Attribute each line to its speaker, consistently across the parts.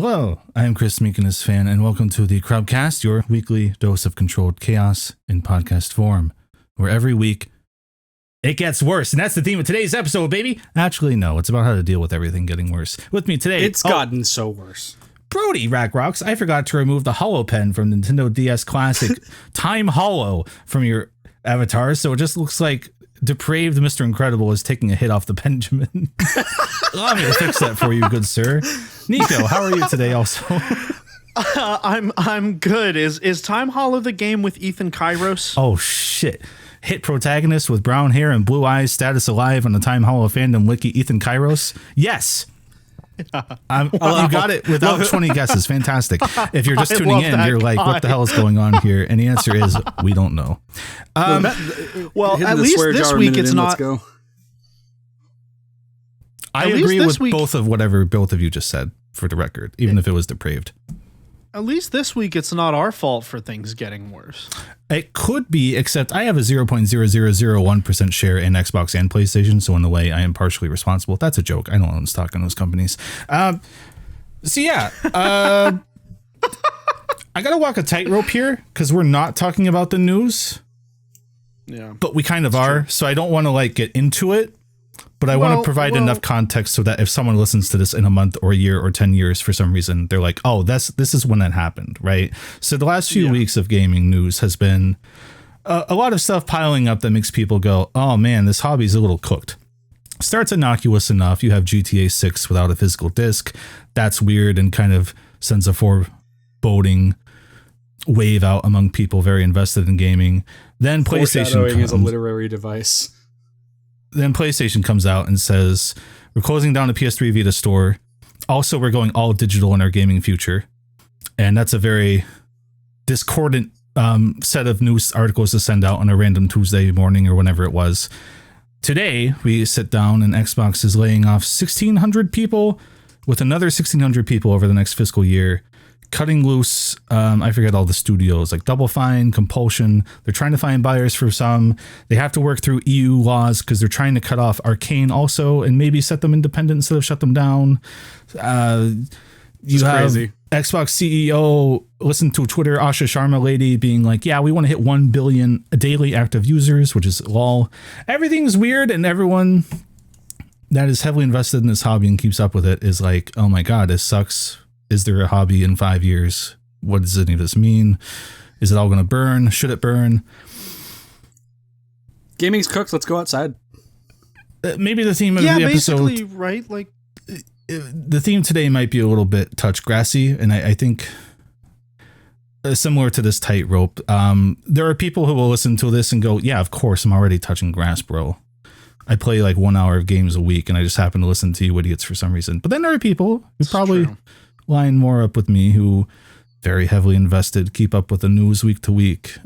Speaker 1: Hello, I am Chris Meekiness fan, and welcome to the CRUBCAST, your weekly dose of controlled chaos in podcast form, where every week it gets worse, and that's the theme of today's episode, baby. Actually, no, it's about how to deal with everything getting worse. With me today,
Speaker 2: it's gotten so worse.
Speaker 1: Brody Rackrocks, I forgot to remove the Hollow Pen from Nintendo DS Classic Time Hollow from your avatar, so it just looks like depraved Mr. Incredible is taking a hit off the Benjamin. Allow me to fix that for you, good sir. Nico, how are you today also?
Speaker 3: I'm good. Is Time Hollow the game with Ethan Kairos?
Speaker 1: Oh shit. Hit protagonist with brown hair and blue eyes, status alive on the Time Hollow fandom wiki, Ethan Kairos? Yes. You got it without 20 guesses. Fantastic. If you're just tuning in, you're like, what the hell is going on here? And the answer is, we don't know.
Speaker 3: Well, at least this week it's not.
Speaker 1: I agree with both of whatever both of you just said, for the record, even if it was depraved.
Speaker 3: At least this week it's not our fault for things getting worse.
Speaker 1: It could be, except I have a 0.0001% share in Xbox and PlayStation, so in a way I am partially responsible. That's a joke. I don't own stock in those companies. I gotta walk a tightrope here because we're not talking about the news.
Speaker 3: Yeah,
Speaker 1: but we kind of are, so I don't want to get into it. But I want to provide enough context so that if someone listens to this in a month or a year or 10 years for some reason, they're like, oh, this is when that happened, right? So the last few weeks of gaming news has been a lot of stuff piling up that makes people go, oh man, this hobby's a little cooked. Starts innocuous enough. You have GTA 6 without a physical disc. That's weird and kind of sends a foreboding wave out among people very invested in gaming. Then PlayStation
Speaker 2: is a literary device.
Speaker 1: Then PlayStation comes out and says, we're closing down the PS3 Vita store. Also, we're going all digital in our gaming future. And that's a very discordant set of news articles to send out on a random Tuesday morning or whenever it was. Today, we sit down and Xbox is laying off 1,600 people with another 1,600 people over the next fiscal year. Cutting loose, I forget all the studios, like Double Fine, Compulsion. They're trying to find buyers for some. They have to work through EU laws because they're trying to cut off Arcane also and maybe set them independent instead of shut them down. You have crazy. Xbox CEO listen to Twitter, Asha Sharma lady being like, yeah, we want to hit 1 billion daily active users, which is lol. Everything's weird and everyone that is heavily invested in this hobby and keeps up with it is like, oh my God, this sucks. Is there a hobby in 5 years? What does any of this mean? Is it all going to burn? Should it burn?
Speaker 2: Gaming's cooked. Let's go outside.
Speaker 1: Maybe the theme of the episode...
Speaker 3: basically, right?
Speaker 1: The theme today might be a little bit touch grassy, and I think similar to this tightrope, there are people who will listen to this and go, yeah, of course, I'm already touching grass, bro. I play 1 hour of games a week, and I just happen to listen to you idiots for some reason. But then there are people who probably... line more up with me who very heavily invested, keep up with the news week to week,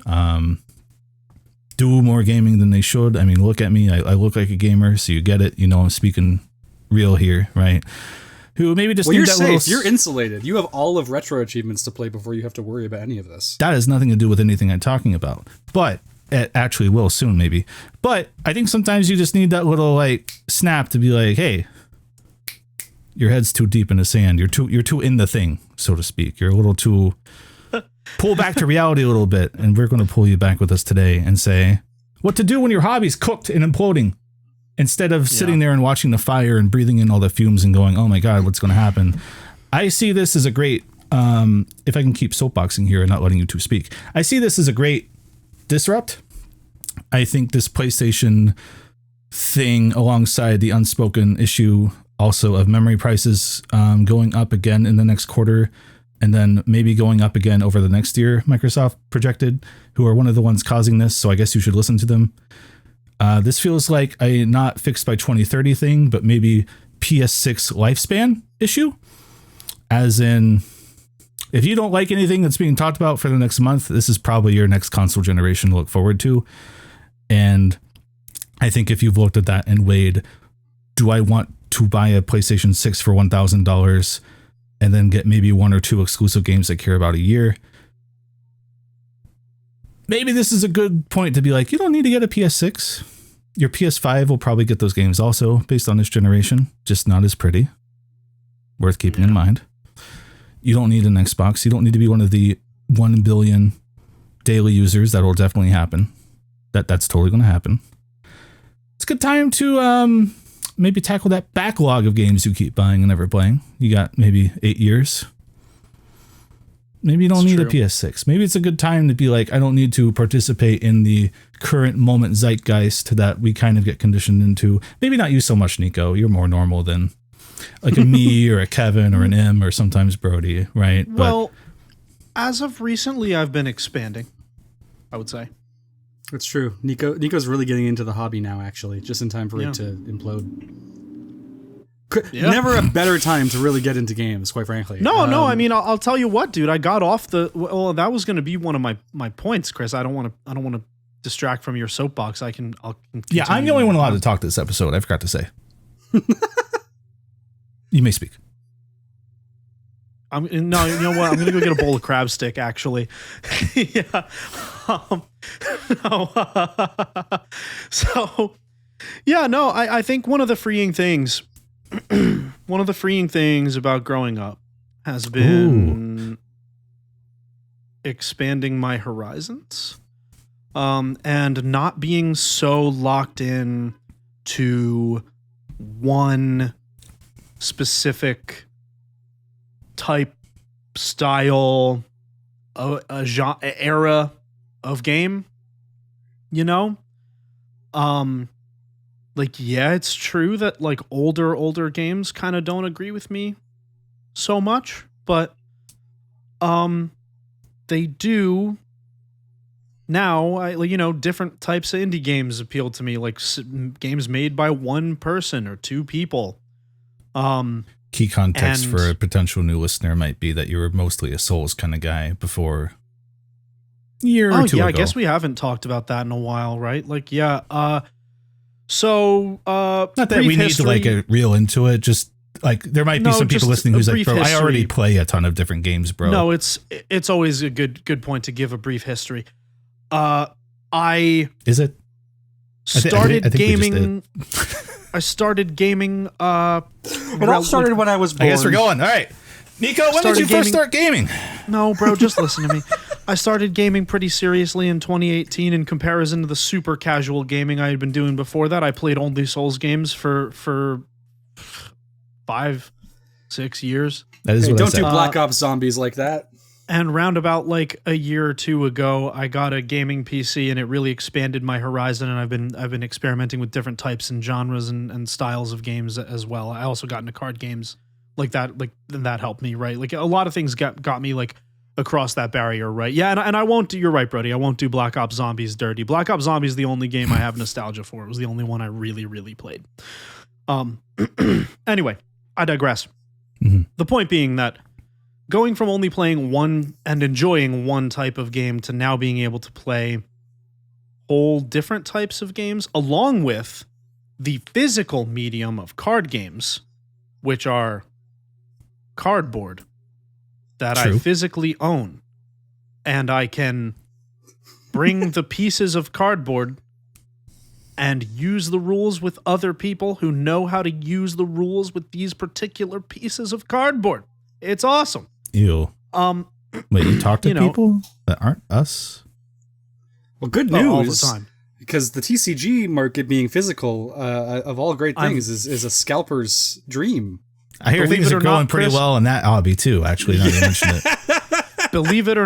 Speaker 1: do more gaming than they should. I mean, look at me. I look like a gamer, so you get it. You know, I'm speaking real here, right? Who maybe just need
Speaker 2: you're
Speaker 1: that
Speaker 2: safe. You're insulated. You have all of retro achievements to play before you have to worry about any of this.
Speaker 1: That has nothing to do with anything I'm talking about, but it actually will soon, maybe. But I think sometimes you just need that little snap to be like, hey, your head's too deep in the sand. You're too in the thing, so to speak. You're a little too pull back to reality a little bit. And we're going to pull you back with us today and say what to do when your hobby's cooked and imploding instead of sitting there and watching the fire and breathing in all the fumes and going, oh my God, what's going to happen? I see this as a great, if I can keep soapboxing here and not letting you two speak, I see this as a great disrupt. I think this PlayStation thing alongside the unspoken issue also of memory prices going up again in the next quarter and then maybe going up again over the next year, Microsoft projected, who are one of the ones causing this. So I guess you should listen to them. This feels like a not fixed by 2030 thing, but maybe PS6 lifespan issue. As in, if you don't like anything that's being talked about for the next month, this is probably your next console generation to look forward to. And I think if you've looked at that and weighed, do I want to buy a PlayStation 6 for $1,000 and then get maybe 1 or 2 exclusive games I care about a year? Maybe this is a good point to be like, you don't need to get a PS6. Your PS5 will probably get those games also based on this generation, just not as pretty. Worth keeping in mind. You don't need an Xbox. You don't need to be one of the 1 billion daily users. That will definitely happen. That's totally going to happen. It's a good time to maybe tackle that backlog of games you keep buying and never playing. You got maybe 8 years. Maybe you don't need a PS6. Maybe it's a good time to be like, I don't need to participate in the current moment zeitgeist that we kind of get conditioned into. Maybe not you so much, Nico. You're more normal than like a me or a Kevin or an M or sometimes Brody, right?
Speaker 3: Well, as of recently, I've been expanding, I would say.
Speaker 2: That's true. Nico's really getting into the hobby now, actually, just in time for it to implode. Never a better time to really get into games, quite frankly.
Speaker 3: No, I mean, I'll tell you what, dude. I got off the. Well, that was going to be one of my points, Chris. I don't want to distract from your soapbox. I'll
Speaker 1: yeah, I'm the only one allowed to talk this episode. I forgot to say. You may speak.
Speaker 3: No, you know what? I'm going to go get a bowl of crab stick, actually. Yeah. No. So, yeah, no, I think one of the freeing things about growing up has been expanding my horizons, and not being so locked in to one specific type, style, a genre, era of game, you know? Like, yeah, it's true that like older games kind of don't agree with me so much, but they do now. Different types of indie games appeal to me, like games made by one person or two people.
Speaker 1: Key context for a potential new listener might be that you were mostly a Souls kind of guy before a year or two ago.
Speaker 3: I guess we haven't talked about that in a while, right? Like, yeah. So,
Speaker 1: not that we need to like get real into it. Just like there might be some people listening who's like, bro, I already play a ton of different games, bro.
Speaker 3: No, it's always a good point to give a brief history.
Speaker 1: Is it?
Speaker 3: Started gaming. I started gaming.
Speaker 2: It all started when I was born.
Speaker 1: I guess we're going. All right, Nico, when did you first start gaming?
Speaker 3: No, bro, just listen to me. I started gaming pretty seriously in 2018 in comparison to the super casual gaming I had been doing before that. I played only Souls games for 5-6 years.
Speaker 1: That is what
Speaker 2: don't do Black Ops Zombies like that.
Speaker 3: And roundabout like a year or two ago, I got a gaming PC, and it really expanded my horizon. And I've been experimenting with different types and genres and styles of games as well. I also got into card games like that. Like that helped me, right? Like a lot of things got me like across that barrier, right? Yeah, and I won't do. You're right, Brody. I won't do Black Ops Zombies dirty. Black Ops Zombies is the only game I have nostalgia for. It was the only one I really played. Anyway, I digress.
Speaker 1: Mm-hmm.
Speaker 3: The point being that going from only playing one and enjoying one type of game to now being able to play whole different types of games, along with the physical medium of card games, which are cardboard that
Speaker 1: True.
Speaker 3: I physically own, and I can bring the pieces of cardboard and use the rules with other people who know how to use the rules with these particular pieces of cardboard. It's awesome.
Speaker 1: Ew. Wait, you talk to people that aren't us?
Speaker 2: Well, good news.
Speaker 3: All the time.
Speaker 2: Because the TCG market being physical, of all great things, is a scalper's dream.
Speaker 1: I hear things are going pretty well in that hobby too, actually, now that you mention it.
Speaker 3: Believe it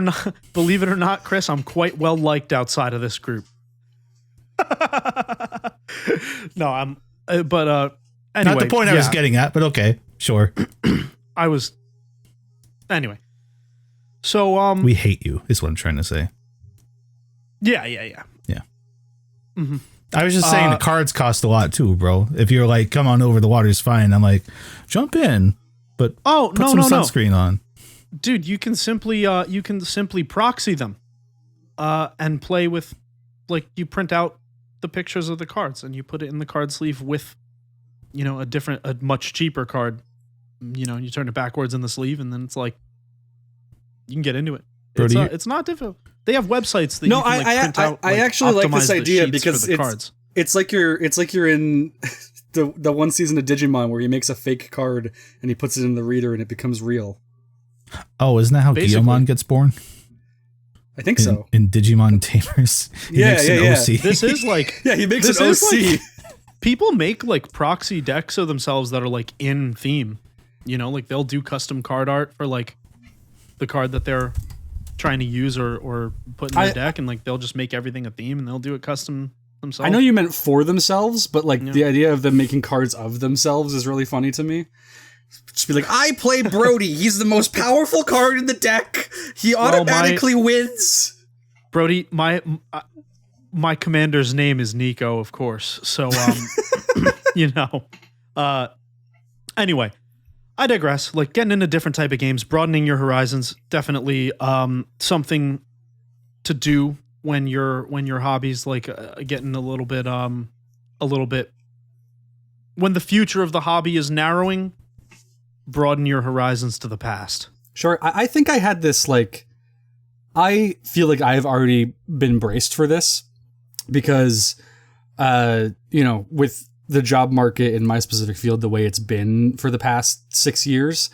Speaker 3: or not, Chris, I'm quite well liked outside of this group. No, I'm but anyway,
Speaker 1: not the point I was getting at, but okay, sure.
Speaker 3: Anyway. So
Speaker 1: we hate you is what I'm trying to say.
Speaker 3: Yeah. Mm-hmm.
Speaker 1: I was just saying the cards cost a lot too, bro. If you're like, come on over, the water's fine. I'm like, jump in, but put some sunscreen on.
Speaker 3: Dude, you can simply proxy them, and play with, like, you print out the pictures of the cards and you put it in the card sleeve with, a much cheaper card. And you turn it backwards in the sleeve, and then it's like you can get into it. It's not difficult. They have websites that you can print out.
Speaker 2: I actually like this idea because it's like you're in the one season of Digimon where he makes a fake card and he puts it in the reader and it becomes real.
Speaker 1: Oh, isn't that how
Speaker 3: Basically.
Speaker 1: Guillemon gets born?
Speaker 2: I think so.
Speaker 1: In Digimon Tamers. He
Speaker 2: Yeah,
Speaker 1: makes
Speaker 2: yeah,
Speaker 1: an
Speaker 2: yeah.
Speaker 1: OC.
Speaker 3: This is like
Speaker 2: Yeah, he makes
Speaker 3: this
Speaker 2: an
Speaker 3: is
Speaker 2: OC.
Speaker 3: people make like proxy decks of themselves that are like in theme. You know, like they'll do custom card art for like the card that they're trying to use or put in their deck, and like they'll just make everything a theme and they'll do it custom themselves.
Speaker 2: I know you meant for themselves, but like the idea of them making cards of themselves is really funny to me. Just be like, I play Brody. He's the most powerful card in the deck. He automatically wins.
Speaker 3: Brody, my commander's name is Nico, of course. So, you know, anyway, I digress. Like getting into different type of games, broadening your horizons, definitely something to do when your hobbies like getting a little bit when the future of the hobby is narrowing. Broaden your horizons to the past.
Speaker 2: Sure. I think I had this, like, I feel like I've already been braced for this because, you know, with the job market in my specific field, the way it's been for the past 6 years,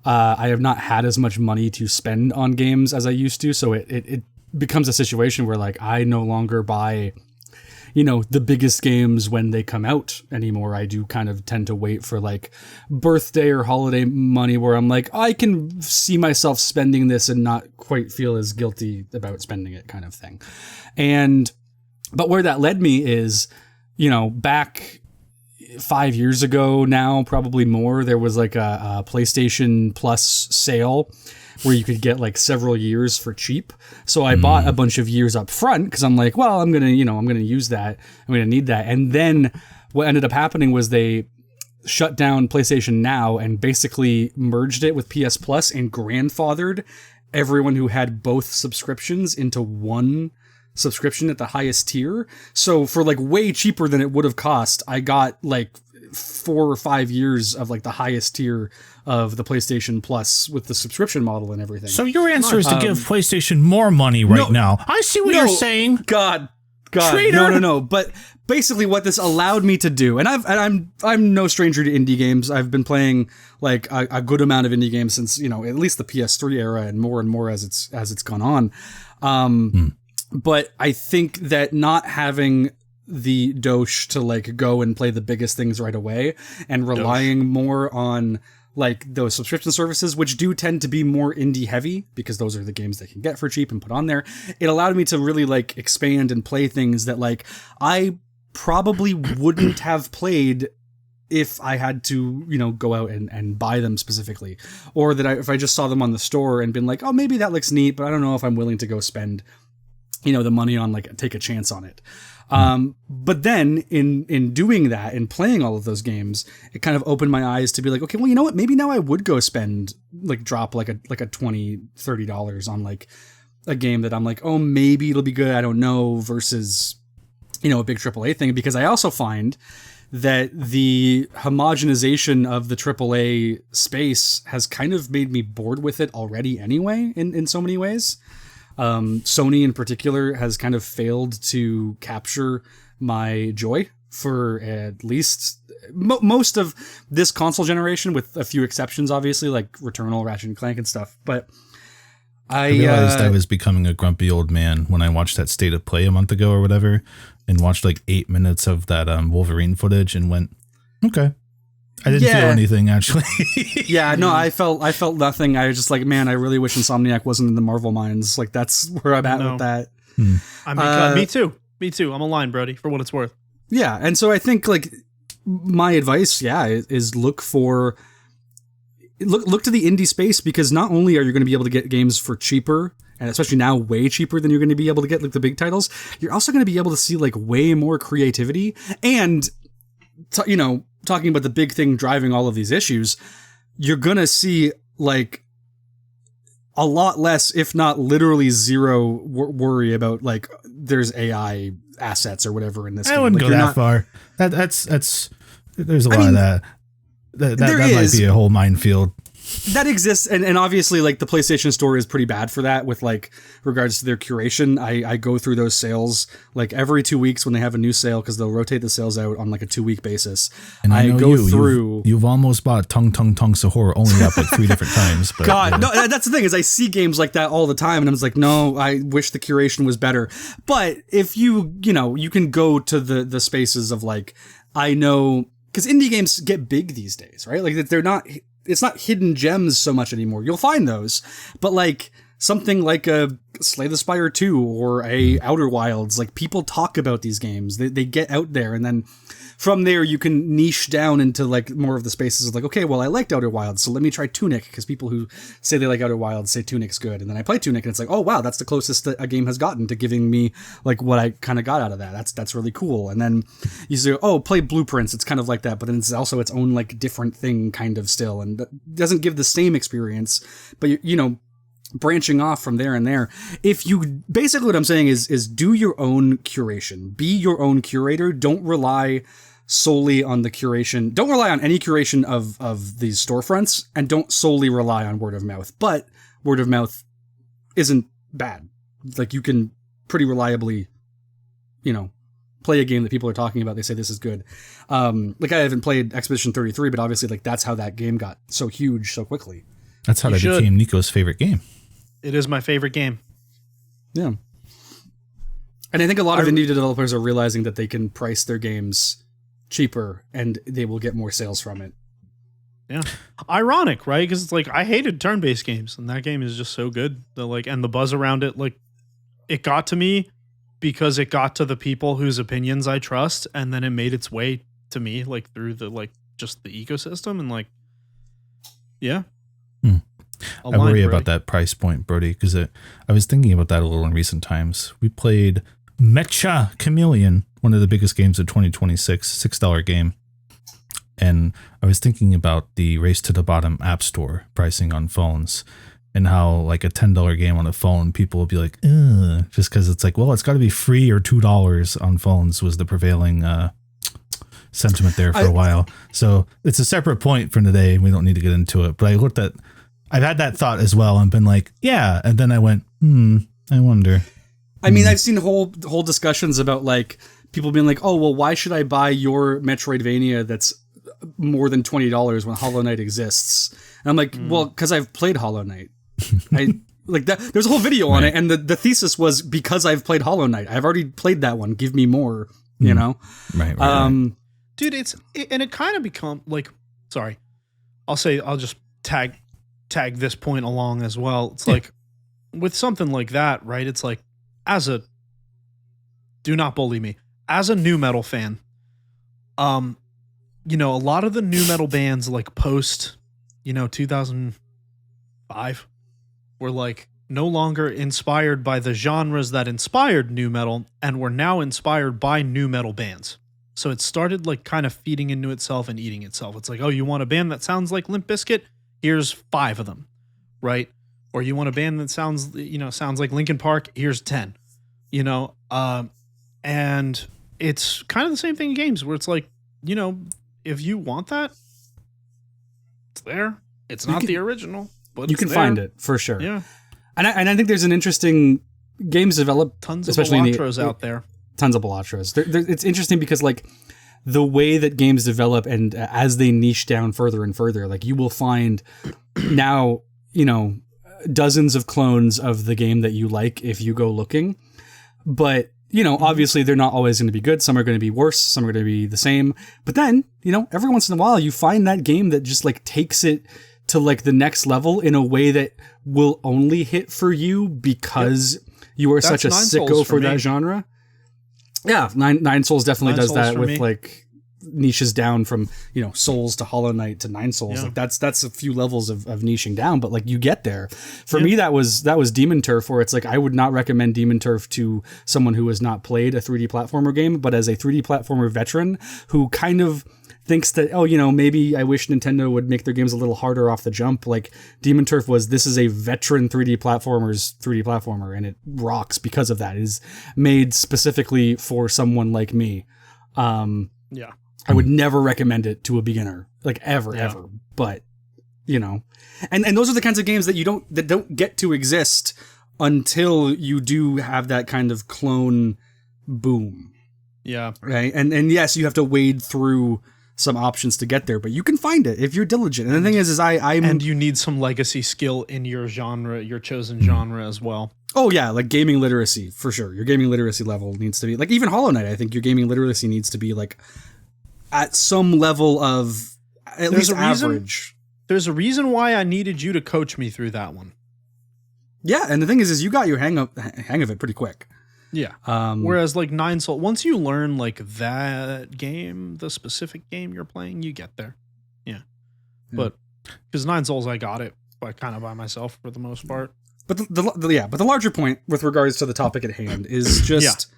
Speaker 2: I have not had as much money to spend on games as I used to. So it becomes a situation where, like, I no longer buy, you know, the biggest games when they come out anymore. I do kind of tend to wait for like birthday or holiday money where I'm like, I can see myself spending this and not quite feel as guilty about spending it, kind of thing. But where that led me is, you know, back 5 years ago now, probably more, there was like a PlayStation Plus sale where you could get like several years for cheap. So I bought a bunch of years up front because I'm like, well, I'm going to use that. I'm going to need that. And then what ended up happening was they shut down PlayStation Now and basically merged it with PS Plus and grandfathered everyone who had both subscriptions into one subscription at the highest tier. So for like way cheaper than it would have cost, I got like 4 or 5 years of like the highest tier of the PlayStation Plus with the subscription model and everything.
Speaker 1: So your answer is to give PlayStation more money now. I see what you're saying.
Speaker 2: God,
Speaker 1: Traitor.
Speaker 2: no. But basically, what this allowed me to do, and I'm no stranger to indie games. I've been playing like a good amount of indie games since, you know, at least the PS3 era, and more as it's gone on. But I think that not having the dosh to like go and play the biggest things right away and relying more on like those subscription services, which do tend to be more indie heavy because those are the games they can get for cheap and put on there. It allowed me to really like expand and play things that like I probably wouldn't have played if I had to, you know, go out and buy them specifically, or that if I just saw them on the store and been like, oh, maybe that looks neat, but I don't know if I'm willing to go spend, you know, the money on like take a chance on it. But then in doing that and playing all of those games, it kind of opened my eyes to be like, okay, well, you know what? Maybe now I would go spend drop like a $20-$30 on like a game that I'm like, oh, maybe it'll be good. I don't know, versus, you know, a big AAA thing, because I also find that the homogenization of the AAA space has kind of made me bored with it already anyway, in so many ways. Sony in particular has kind of failed to capture my joy for at least most of this console generation, with a few exceptions, obviously, like Returnal, Ratchet and Clank and stuff. But I
Speaker 1: realized I was becoming a grumpy old man when I watched that State of Play a month ago or whatever, and watched like 8 minutes of that Wolverine footage and went, okay. I didn't feel anything, actually.
Speaker 2: Yeah, no, I felt nothing. I was just like, man, I really wish Insomniac wasn't in the Marvel mines. Like, that's where I'm at with that.
Speaker 3: I mean, me too. I'm aligned, Brody, for what it's worth.
Speaker 2: Yeah, and so I think like my advice, is look to the indie space, because not only are you going to be able to get games for cheaper, and especially now way cheaper than you're going to be able to get like the big titles, you're also going to be able to see like way more creativity and, you know, talking about the big thing driving all of these issues, you're going to see like a lot less, if not literally zero worry about like there's AI assets or whatever in this game.
Speaker 1: I wouldn't
Speaker 2: like,
Speaker 1: go that far. That's there's a lot of that. That might be a whole minefield.
Speaker 2: that exists, and obviously like the PlayStation Store is pretty bad for that with like regards to their curation. I go through those sales like every 2 weeks when they have a new sale, because they'll rotate the sales out on like a 2-week basis.
Speaker 1: And I
Speaker 2: go through.
Speaker 1: You've almost bought Tung Sahur only up like 3 different times. But,
Speaker 2: God, no, that's the thing is I see games like that all the time, and I'm just like, no, I wish the curation was better. But if you can go to the spaces of like, I know, because indie games get big these days, right? Like it's not hidden gems so much anymore. You'll find those, but like something like a Slay the Spire 2 or a Outer Wilds, like people talk about these games. They get out there, and then from there you can niche down into like more of the spaces of like, okay, well, I liked Outer Wilds, so let me try Tunic, because people who say they like Outer Wilds say Tunic's good, and then I play Tunic and it's like, oh wow, that's the closest that a game has gotten to giving me like what I kind of got out of that. That's really cool. And then you say, oh, play Blueprints, it's kind of like that, but then it's also its own like different thing kind of still, and that doesn't give the same experience, but branching off from there and there. If you basically, what I'm saying is do your own curation, be your own curator. Don't rely solely on the curation. Don't rely on any curation of these storefronts, and don't solely rely on word of mouth. But word of mouth isn't bad. Like you can pretty reliably, play a game that people are talking about. They say this is good. Like I haven't played Expedition 33, but obviously like that's how that game got so huge so quickly.
Speaker 1: That's how that became Nico's favorite game.
Speaker 3: It is my favorite game.
Speaker 2: Yeah. And I think a lot of indie developers are realizing that they can price their games cheaper and they will get more sales from it.
Speaker 3: Yeah. Ironic, right? Because it's like I hated turn-based games, and that game is just so good. And the buzz around it, like it got to me because it got to the people whose opinions I trust, and then it made its way to me like through the just the ecosystem, and like
Speaker 1: I worry about that price point, Brody, because I was thinking about that a little in recent times. We played Mecha Chameleon, one of the biggest games of 2026, $6 game. And I was thinking about the Race to the Bottom App Store pricing on phones, and how like a $10 game on a phone, people will be like, ugh, just because it's like, well, it's got to be free, or $2 on phones was the prevailing sentiment there for a while. So it's a separate point for today, and we don't need to get into it. But I've had that thought as well, and been like, yeah. And then I went, I wonder.
Speaker 2: I mean, I've seen whole discussions about like people being like, oh, well, why should I buy your Metroidvania that's more than $20 when Hollow Knight exists? And I'm like, well, because I've played Hollow Knight. I like that. There's a whole video on it, and the thesis was because I've played Hollow Knight. I've already played that one. Give me more. Right.
Speaker 3: Dude, it kind of become like, sorry, I'll just tag this point along as well. It's like with something like that, right? It's like, do not bully me, as a nu metal fan, a lot of the nu metal bands like post 2005 were like no longer inspired by the genres that inspired nu metal, and were now inspired by nu metal bands. So it started like kind of feeding into itself and eating itself. It's like, oh, you want a band that sounds like Limp Bizkit? Here's 5 of them, right? Or you want a band that sounds like Linkin Park? Here's 10, and it's kind of the same thing in games where it's like, if you want that, it's there. It's not the original, but
Speaker 2: you can find it for sure.
Speaker 3: Yeah.
Speaker 2: And I think there's an interesting games develop,
Speaker 3: tons of
Speaker 2: especially
Speaker 3: Balatros out there.
Speaker 2: Tons of Balatros. It's interesting because like the way that games develop, and as they niche down further and further, like you will find now, dozens of clones of the game that you like if you go looking. But, obviously they're not always going to be good. Some are going to be worse. Some are going to be the same. But then, every once in a while you find that game that just like takes it to like the next level in a way that will only hit for you because you are such a sicko for that genre. Yeah, Nine Souls definitely does that with like niches down from Souls to Hollow Knight to Nine Souls.
Speaker 3: Yeah.
Speaker 2: Like that's a few levels of niching down, but like you get there. For me, that was Demon Turf, where it's like I would not recommend Demon Turf to someone who has not played a 3D platformer game, but as a 3D platformer veteran who kind of thinks that, maybe I wish Nintendo would make their games a little harder off the jump. Like Demon Turf this is a veteran 3D platformer, and it rocks because of that. It is made specifically for someone like me.
Speaker 3: Yeah.
Speaker 2: I would never recommend it to a beginner, like ever, but you know, and those are the kinds of games that don't get to exist until you do have that kind of clone boom.
Speaker 3: Yeah.
Speaker 2: Right. And yes, you have to wade through some options to get there, but you can find it if you're diligent. And the thing is I'm
Speaker 3: and you need some legacy skill in your genre, your chosen genre as well.
Speaker 2: Oh yeah, like gaming literacy for sure. Your gaming literacy level needs to be like, even Hollow Knight. I think your gaming literacy needs to be like at some level of at least average.
Speaker 3: There's a reason why I needed you to coach me through that one.
Speaker 2: Yeah, and the thing is you got your hang of it pretty quick.
Speaker 3: Yeah. Whereas like Nine Souls, once you learn like that game, the specific game you're playing, you get there. Yeah. But because Nine Souls, I got it by myself for the most part.
Speaker 2: But the larger point with regards to the topic at hand is just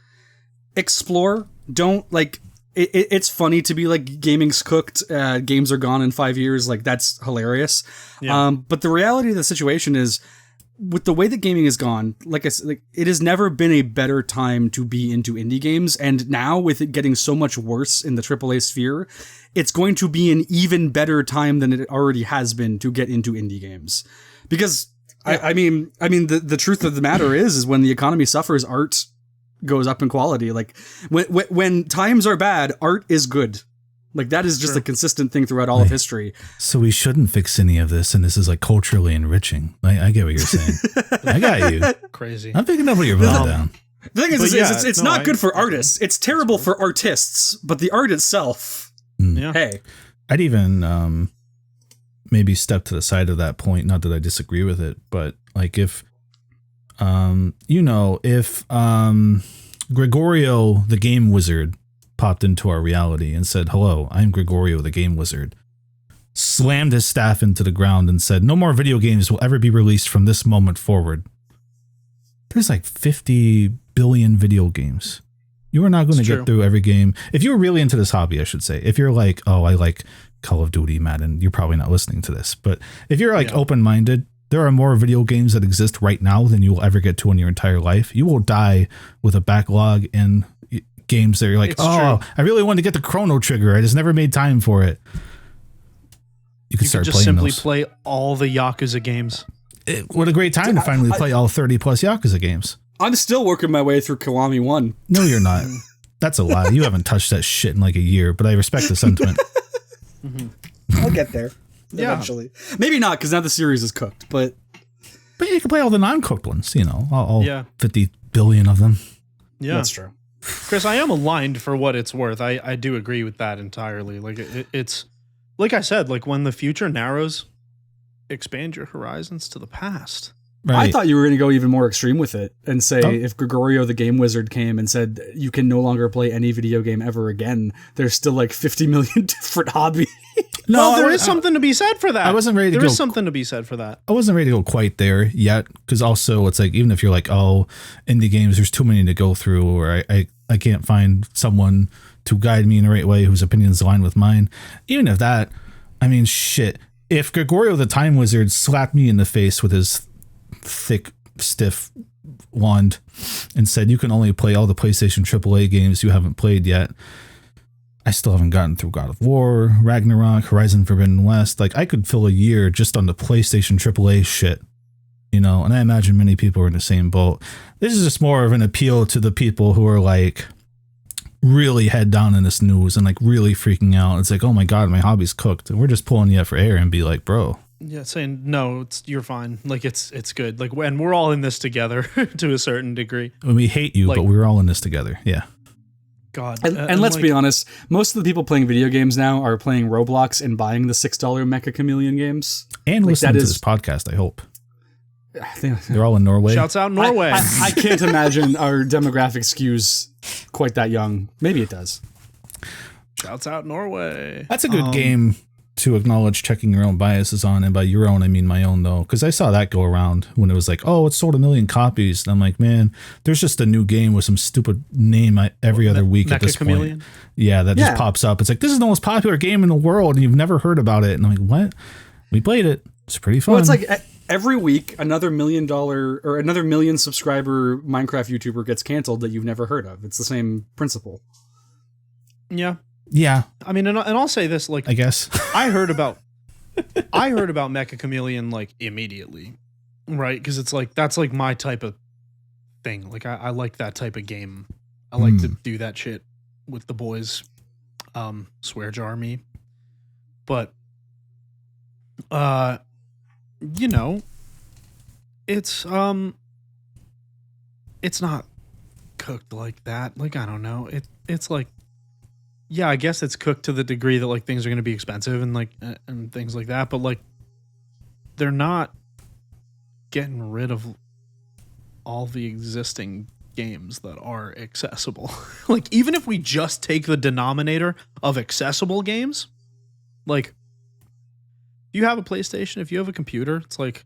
Speaker 2: explore. Don't like it's funny to be like gaming's cooked. Games are gone in 5 years. Like that's hilarious.
Speaker 3: Yeah.
Speaker 2: But the reality of the situation is, with the way that gaming has gone, like I said, like, it has never been a better time to be into indie games. And now with it getting so much worse in the AAA sphere, it's going to be an even better time than it already has been to get into indie games. Because I mean, the truth of the matter is when the economy suffers, art goes up in quality. Like when times are bad, art is good. Like that is just a consistent thing throughout all of history.
Speaker 1: So we shouldn't fix any of this, and this is like culturally enriching. I get what you're saying. I got you.
Speaker 3: Crazy.
Speaker 1: I'm picking up what you're putting down.
Speaker 2: The thing is, it's not good for artists. It's terrible for artists, but the art itself, hey.
Speaker 1: I'd even maybe step to the side of that point. Not that I disagree with it, but like if Gregorio the Game Wizard popped into our reality and said, "Hello, I'm Gregorio the Game Wizard," slammed his staff into the ground and said, "No more video games will ever be released from this moment forward." There's like 50 billion video games. You are not going to get through every game. If you're really into this hobby, I should say, if you're like, oh, I like Call of Duty, Madden, you're probably not listening to this. But if you're like open-minded, there are more video games that exist right now than you will ever get to in your entire life. You will die with a backlog and games that you're like, I really want to get the Chrono Trigger. I just never made time for it. You can start
Speaker 3: just
Speaker 1: playing
Speaker 3: simply
Speaker 1: those.
Speaker 3: play all the Yakuza games.
Speaker 1: What a great time to finally play all 30 plus Yakuza games.
Speaker 2: I'm still working my way through Kiwami 1.
Speaker 1: No, you're not. That's a lie. You haven't touched that shit in like a year, but I respect the sentiment.
Speaker 2: I'll get there eventually. Maybe not, because now the series is cooked, but
Speaker 1: you can play all the non-cooked ones, all 50 billion of them.
Speaker 3: Yeah,
Speaker 2: that's true.
Speaker 3: Chris, I am aligned for what it's worth. I do agree with that entirely. Like it's like I said, like when the future narrows, expand your horizons to the past.
Speaker 1: Right.
Speaker 2: I thought you were going to go even more extreme with it and say if Gregorio the Game Wizard came and said you can no longer play any video game ever again, there's still like 50 million different hobbies.
Speaker 3: No, there is something to be said for that.
Speaker 1: I wasn't ready to go.
Speaker 3: There is something to be said for that.
Speaker 1: I wasn't ready to go quite there yet, because also it's like, even if you're like, oh, indie games, there's too many to go through, or I can't find someone to guide me in the right way whose opinions align with mine. Even if that, I mean, shit. If Gregorio the Time Wizard slapped me in the face with his thick, stiff wand and said, you can only play all the PlayStation AAA games you haven't played yet, I still haven't gotten through God of War, Ragnarok, Horizon Forbidden West. Like, I could fill a year just on the PlayStation AAA shit, and I imagine many people are in the same boat. This is just more of an appeal to the people who are like really head down in this news and like really freaking out. It's like, oh my God, my hobby's cooked. And we're just pulling you up for air and be like, bro.
Speaker 3: Yeah, saying, no, you're fine. Like, it's good. Like, and we're all in this together to a certain degree.
Speaker 1: We hate you, but we're all in this together. Yeah.
Speaker 3: God.
Speaker 2: And let's be honest, most of the people playing video games now are playing Roblox and buying the $6 Mecha Chameleon games.
Speaker 1: And listening to this podcast, I hope. They're all in Norway.
Speaker 3: Shouts out Norway.
Speaker 2: I can't imagine our demographic skews quite that young. Maybe it does.
Speaker 3: Shouts out Norway.
Speaker 1: That's a good game to acknowledge checking your own biases on, and by your own I mean my own, though, because I saw that go around when it was like, oh, it sold 1 million copies, and I'm like, man, there's just a new game with some stupid name every other week at this point. Yeah, that just pops up. It's like, this is the most popular game in the world and you've never heard about it, and I'm like, what? We played it. It's pretty fun.
Speaker 2: Well, it's like every week another $1 million or another 1 million subscriber Minecraft YouTuber gets canceled that you've never heard of. It's the same principle.
Speaker 3: Yeah.
Speaker 1: Yeah.
Speaker 3: I mean, and I'll say this, like,
Speaker 1: I guess
Speaker 3: I heard about I heard about Mecha Chameleon like immediately, right? Because it's like that's like my type of thing. Like I like that type of game. I like to do that shit with the boys. Swear jar me. But you know, it's not cooked like that. Like I don't know. It's like, yeah, I guess it's cooked to the degree that like things are going to be expensive and like and things like that, but like they're not getting rid of all the existing games that are accessible. Like even if we just take the denominator of accessible games, like if you have a PlayStation, if you have a computer, it's like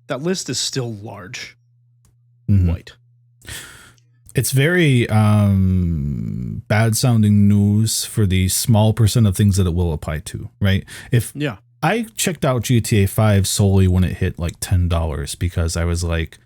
Speaker 3: that list is still large. White.
Speaker 1: It's very bad sounding news for the small percent of things that it will apply to, right? If I checked out GTA 5 solely when it hit like $10 because I was like,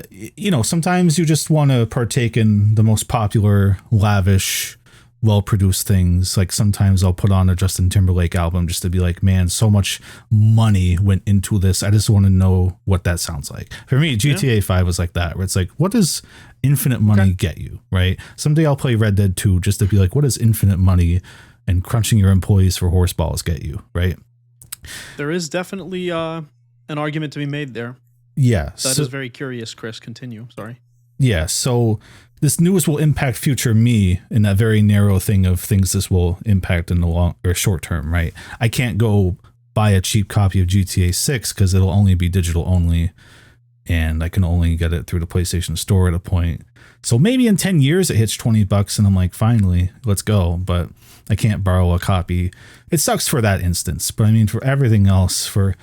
Speaker 1: you know, sometimes you just want to partake in the most popular, lavish, well-produced things. Like sometimes I'll put on a Justin Timberlake album just to be like, man, so much money went into this. I just want to know what that sounds like. For me, GTA 5 was like that, where it's like, what does infinite money get you, right? Someday I'll play Red Dead 2 just to be like, what does infinite money and crunching your employees for horse balls get you, right?
Speaker 3: There is definitely an argument to be made there.
Speaker 1: Yeah.
Speaker 3: That is very curious, Chris. Continue. Sorry.
Speaker 1: Yeah. So this news will impact future me in that very narrow thing of things this will impact in the long or short term, right? I can't go buy a cheap copy of GTA 6 because it'll only be digital only. And I can only get it through the PlayStation Store at a point. So maybe in 10 years it hits $20 and I'm like, finally, let's go. But I can't borrow a copy. It sucks for that instance. But I mean, for everything else, for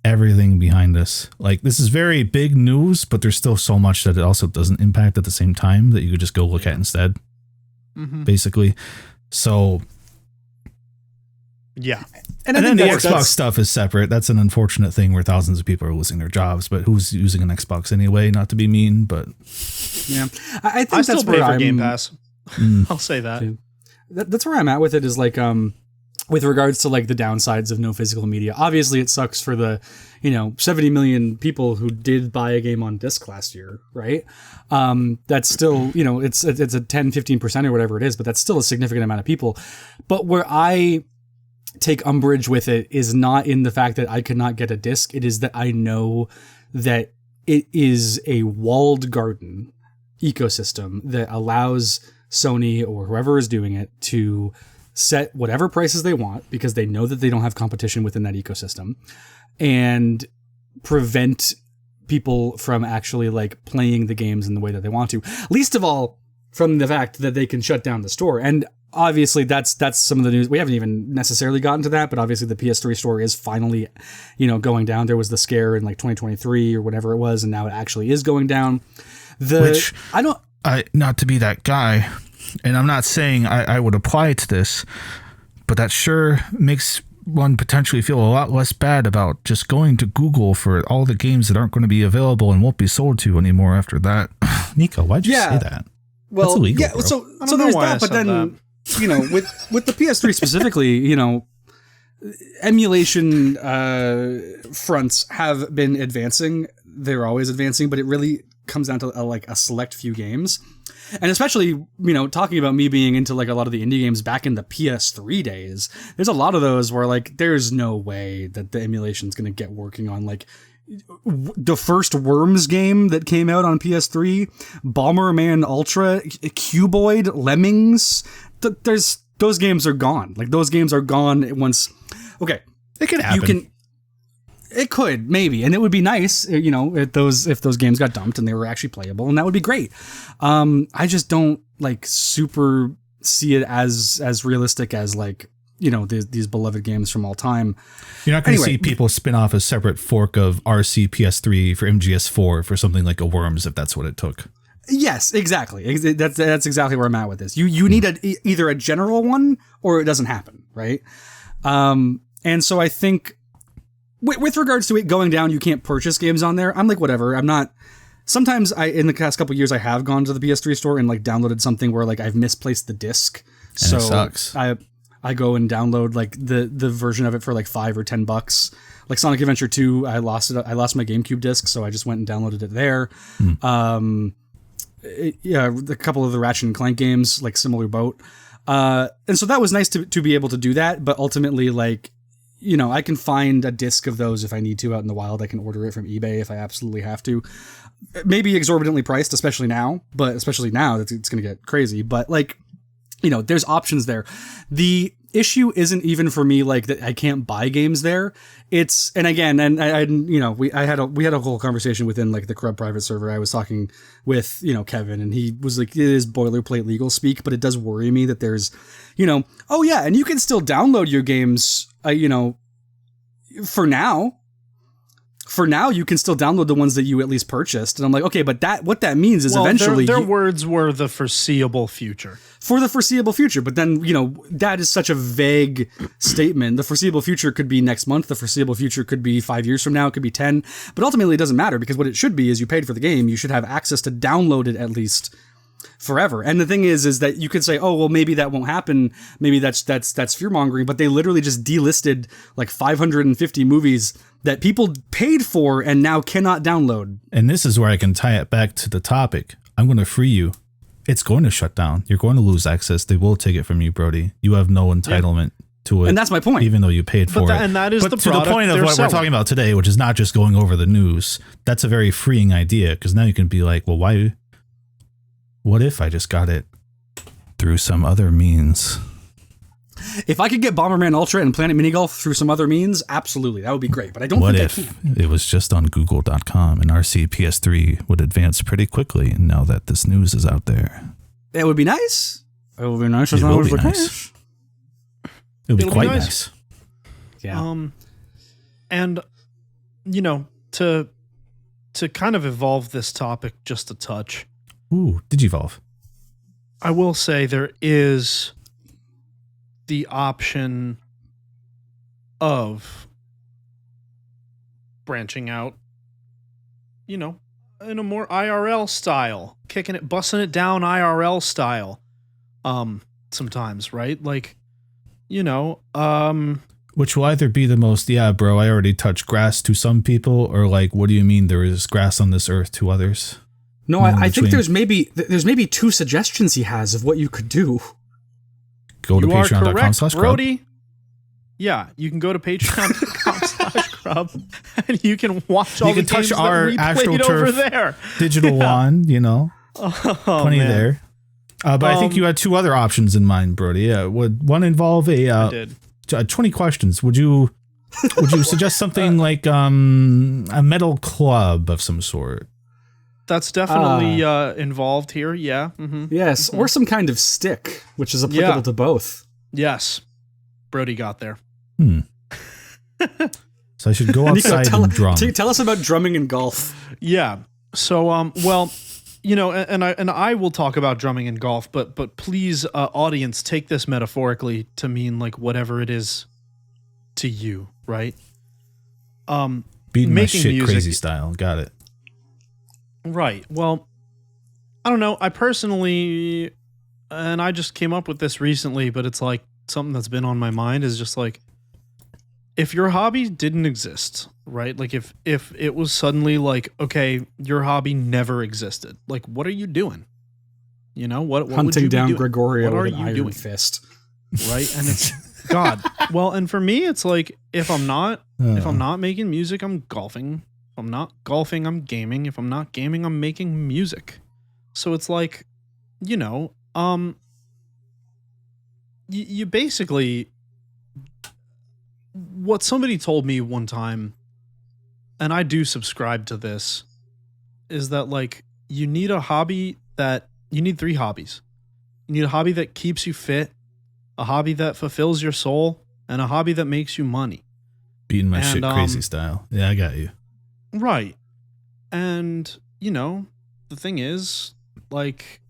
Speaker 1: everything behind us, like this is very big news, but there's still so much that it also doesn't impact at the same time that you could just go look at instead. Basically. So
Speaker 3: yeah.
Speaker 1: And then the Xbox stuff is separate. That's an unfortunate thing where thousands of people are losing their jobs, but who's using an Xbox anyway? Not to be mean, but
Speaker 2: yeah, I think
Speaker 3: I still
Speaker 2: that's
Speaker 3: pay
Speaker 2: where
Speaker 3: for Game Pass. I'll say that.
Speaker 2: That's where I'm at with it, is like, with regards to like the downsides of no physical media. Obviously it sucks for the, 70 million people who did buy a game on disc last year, right? That's still, it's a 10-15% or whatever it is, but that's still a significant amount of people. But where I take umbrage with it is not in the fact that I could not get a disc. It is that I know that it is a walled garden ecosystem that allows Sony or whoever is doing it to set whatever prices they want because they know that they don't have competition within that ecosystem, and prevent people from actually like playing the games in the way that they want to. Least of all from the fact that they can shut down the store. And obviously that's some of the news. We haven't even necessarily gotten to that, but obviously the PS3 store is finally, going down. There was the scare in like 2023 or whatever it was, and now it actually is going down.
Speaker 1: Not to be that guy, and I'm not saying I would apply to this, but that sure makes one potentially feel a lot less bad about just going to Google for all the games that aren't going to be available and won't be sold to anymore after that. Nico, why'd you say that?
Speaker 2: Well,
Speaker 1: that's illegal,
Speaker 2: yeah.
Speaker 1: bro.
Speaker 2: So there's that, but then with the PS3 specifically, emulation fronts have been advancing. They're always advancing, but it really comes down to a select few games. And especially, talking about me being into like a lot of the indie games back in the PS3 days, there's a lot of those where like there's no way that the emulation is going to get working on like the first Worms game that came out on PS3, Bomberman Ultra, Cuboid, Lemmings. Those games are gone. Like those games are gone once. Okay,
Speaker 1: it could happen.
Speaker 2: It could, maybe, and it would be nice, if those games got dumped and they were actually playable, and that would be great. I just don't like super see it as realistic as like these beloved games from all time. You're not going to see
Speaker 1: people spin off a separate fork of RC PS3 for MGS4 for something like a Worms if that's what it took.
Speaker 2: Yes, exactly. That's exactly where I'm at with this. You need either a general one or it doesn't happen, right? And so I think. With regards to it going down, you can't purchase games on there. I'm like, whatever. I'm not. Sometimes in the past couple of years, I have gone to the PS3 store and like downloaded something where like I've misplaced the disc.
Speaker 1: And it sucks.
Speaker 2: I go and download like the version of it for like $5 or $10. Like Sonic Adventure 2, I lost my GameCube disc, so I just went and downloaded it there. A couple of the Ratchet and Clank games, like similar boat. And so that was nice to be able to do that, but ultimately, like, you know, I can find a disc of those if I need to out in the wild. I can order it from eBay if I absolutely have to. Maybe exorbitantly priced, especially now it's going to get crazy. But like, you know, there's options there. The issue isn't even for me like that I can't buy games there. It's, and again, and I you know, we had a whole conversation within like the Crub private server. I was talking with, you know, Kevin, and he was like, it is boilerplate legal speak, but it does worry me that there's, you know, oh yeah, and you can still download your games, you know, for now you can still download the ones that you at least purchased. And I'm like, okay, but what that means is eventually
Speaker 3: their words were the foreseeable future.
Speaker 2: For the foreseeable future. But then, you know, that is such a vague statement. The foreseeable future could be next month. The foreseeable future could be 5 years from now. It could be 10. But ultimately, it doesn't matter, because what it should be is you paid for the game. You should have access to download it at least forever. And the thing is that you could say, oh, well, maybe that won't happen. Maybe that's fear mongering. But they literally just delisted like 550 movies that people paid for and now cannot download.
Speaker 1: And this is where I can tie it back to the topic. I'm going to free you. It's going to shut down. You're going to lose access. They will take it from you, Brody. You have no entitlement to it.
Speaker 2: And that's my point.
Speaker 1: Even though you paid for it.
Speaker 3: And that is
Speaker 1: but
Speaker 3: the
Speaker 1: to the point of what we're talking about today, which is not just going over the news, that's a very freeing idea, because now you can be like, well, what if I just got it through some other means?
Speaker 2: If I could get Bomberman Ultra and Planet Minigolf through some other means, absolutely, that would be great. But I don't think I can.
Speaker 1: What if it was just on Google.com and RC PS3 would advance pretty quickly now that this news is out there?
Speaker 2: It would be nice. It would be nice.
Speaker 1: It will be nice. It would be quite nice.
Speaker 2: Yeah.
Speaker 3: And, you know, to kind of evolve this topic just a touch.
Speaker 1: Ooh, did you evolve?
Speaker 3: I will say there is the option of branching out, you know, in a more IRL style, kicking it, busting it down IRL style. Sometimes, right? Like, you know,
Speaker 1: which will either be the most, yeah, bro, I already touched grass to some people, or like, what do you mean there is grass on this earth to others?
Speaker 2: No, I think there's maybe two suggestions he has of what you could do.
Speaker 1: Go to patreon.com/crub.
Speaker 3: Brody. Yeah, you can go to patreon.com/crub and you can watch all the games that we played over there.
Speaker 1: Digital wand, you know, plenty there. But I think you had two other options in mind, Brody. Yeah, would one involve a 20 questions? Would you suggest something like a metal club of some sort?
Speaker 3: That's definitely involved here. Yeah. Mm-hmm.
Speaker 2: Yes. Mm-hmm. Or some kind of stick, which is applicable to both.
Speaker 3: Yes. Brody got there.
Speaker 1: So I should go outside and drum.
Speaker 2: Tell us about drumming and golf.
Speaker 3: Yeah. So, well, you know, and I will talk about drumming and golf, but please, audience, take this metaphorically to mean like whatever it is to you, right?
Speaker 1: Beating my shit music, crazy style. Got it.
Speaker 3: Right. Well, I don't know. I personally, and I just came up with this recently, but it's like something that's been on my mind is just like, if your hobby didn't exist, right? Like if it was suddenly like, okay, your hobby never existed. Like, what are you doing? You know, what
Speaker 2: hunting
Speaker 3: would you
Speaker 2: down
Speaker 3: be doing?
Speaker 2: Gregorio
Speaker 3: what
Speaker 2: with
Speaker 3: are
Speaker 2: an
Speaker 3: you
Speaker 2: iron
Speaker 3: doing?
Speaker 2: fist.
Speaker 3: Right. And it's God. Well, and for me, it's like, if I'm not making music, I'm golfing. If I'm not golfing, I'm gaming. If I'm not gaming, I'm making music. So it's like, you know, you basically, what somebody told me one time, and I do subscribe to this, is that like you need a hobby you need 3 hobbies. You need a hobby that keeps you fit, a hobby that fulfills your soul, and a hobby that makes you money.
Speaker 1: Beating my shit crazy style. Yeah, I got you.
Speaker 3: Right. And, you know, the thing is, like,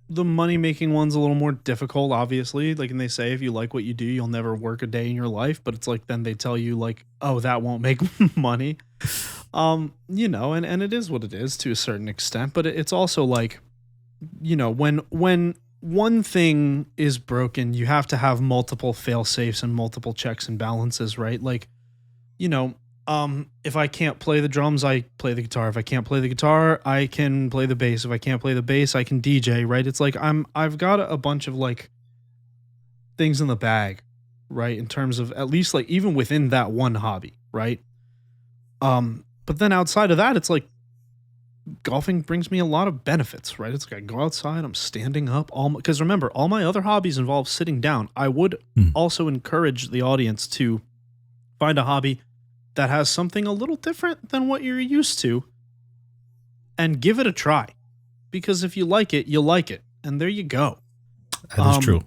Speaker 3: the money-making one's a little more difficult, obviously. Like, and they say if you like what you do, you'll never work a day in your life. But it's like, then they tell you, like, oh, that won't make money. You know, and it is what it is to a certain extent. But it's also like, you know, when one thing is broken, you have to have multiple fail safes and multiple checks and balances, right? Like, you know, if I can't play the drums, I play the guitar. If I can't play the guitar, I can play the bass. If I can't play the bass, I can DJ, right? It's like I've got a bunch of like things in the bag, right? In terms of at least like even within that one hobby, right? But then outside of that, it's like golfing brings me a lot of benefits, right? It's like I go outside, I'm standing up, because remember, all my other hobbies involve sitting down. I would also encourage the audience to find a hobby that has something a little different than what you're used to and give it a try. Because if you like it, you'll like it. And there you go.
Speaker 1: That is true.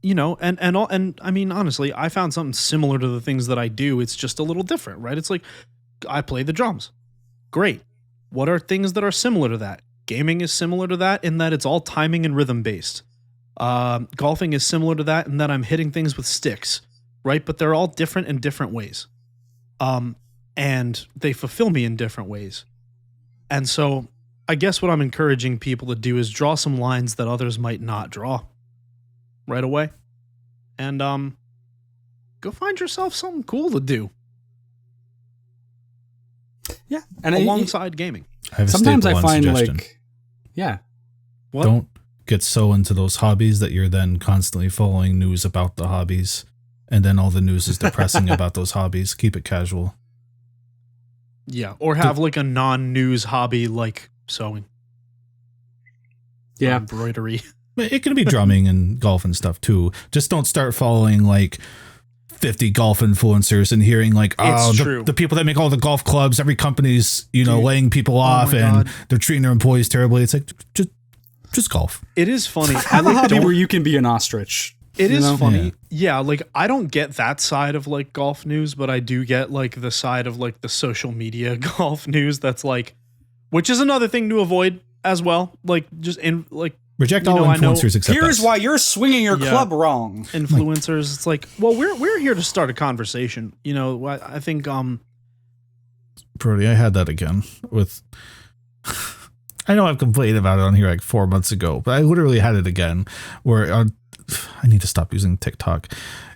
Speaker 3: You know, and I mean, honestly, I found something similar to the things that I do. It's just a little different, right? It's like, I play the drums. Great. What are things that are similar to that? Gaming is similar to that in that it's all timing and rhythm based. Golfing is similar to that in that I'm hitting things with sticks, right? But they're all different in different ways. And they fulfill me in different ways. And so I guess what I'm encouraging people to do is draw some lines that others might not draw right away. And go find yourself something cool to do.
Speaker 2: Yeah, and
Speaker 3: alongside gaming.
Speaker 2: Sometimes I find
Speaker 1: suggestion.
Speaker 2: like, yeah,
Speaker 3: What?
Speaker 1: Don't get so into those hobbies that you're then constantly following news about the hobbies, and then all the news is depressing about those hobbies. Keep it casual.
Speaker 3: Yeah, or have like a non-news hobby like sewing.
Speaker 2: Yeah,
Speaker 3: embroidery.
Speaker 1: It can be drumming and golf and stuff too. Just don't start following like 50 golf influencers and hearing like, oh, the people that make all the golf clubs, every company's, you know, laying people off and they're treating their employees terribly. It's like, just golf.
Speaker 3: It is funny.
Speaker 2: Have a hobby where you can be an ostrich.
Speaker 3: It is funny. Yeah, like I don't get that side of like golf news, but I do get like the side of like the social media golf news that's like, which is another thing to avoid as well. Like just in like,
Speaker 1: reject all influencers except
Speaker 2: here's
Speaker 1: us.
Speaker 2: why you're swinging your club wrong.
Speaker 3: Influencers, it's like, well, we're here to start a conversation. You know, I think
Speaker 1: Brody, I had that again with I know I've complained about it on here like 4 months ago, but I literally had it again where I need to stop using TikTok.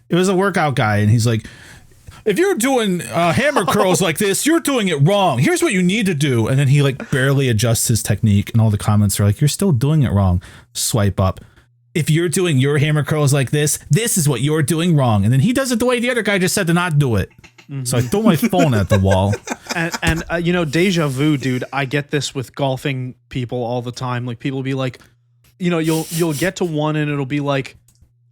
Speaker 1: It was a workout guy and he's like, if you're doing hammer curls like this, you're doing it wrong. Here's what you need to do. And then he like barely adjusts his technique and all the comments are like, you're still doing it wrong. Swipe up. If you're doing your hammer curls like this is what you're doing wrong. And then he does it the way the other guy just said to not do it. Mm-hmm. So I throw my phone at the wall.
Speaker 3: And you know, deja vu, dude. I get this with golfing people all the time. Like people will be like, you know, you'll get to one and it'll be like,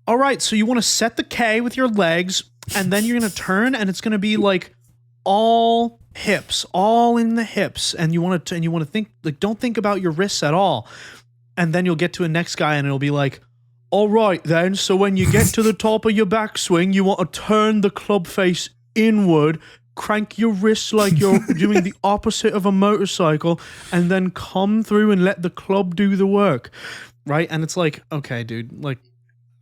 Speaker 3: all right, so you want to set the K with your legs and then you're going to turn and it's going to be like all hips, all in the hips. And you want to think like, don't think about your wrists at all. And then you'll get to a next guy and it'll be like, all right, then. So when you get to the top of your backswing, you want to turn the club face inward, crank your wrists like you're doing the opposite of a motorcycle, and then come through and let the club do the work. Right. And it's like, okay, dude, like,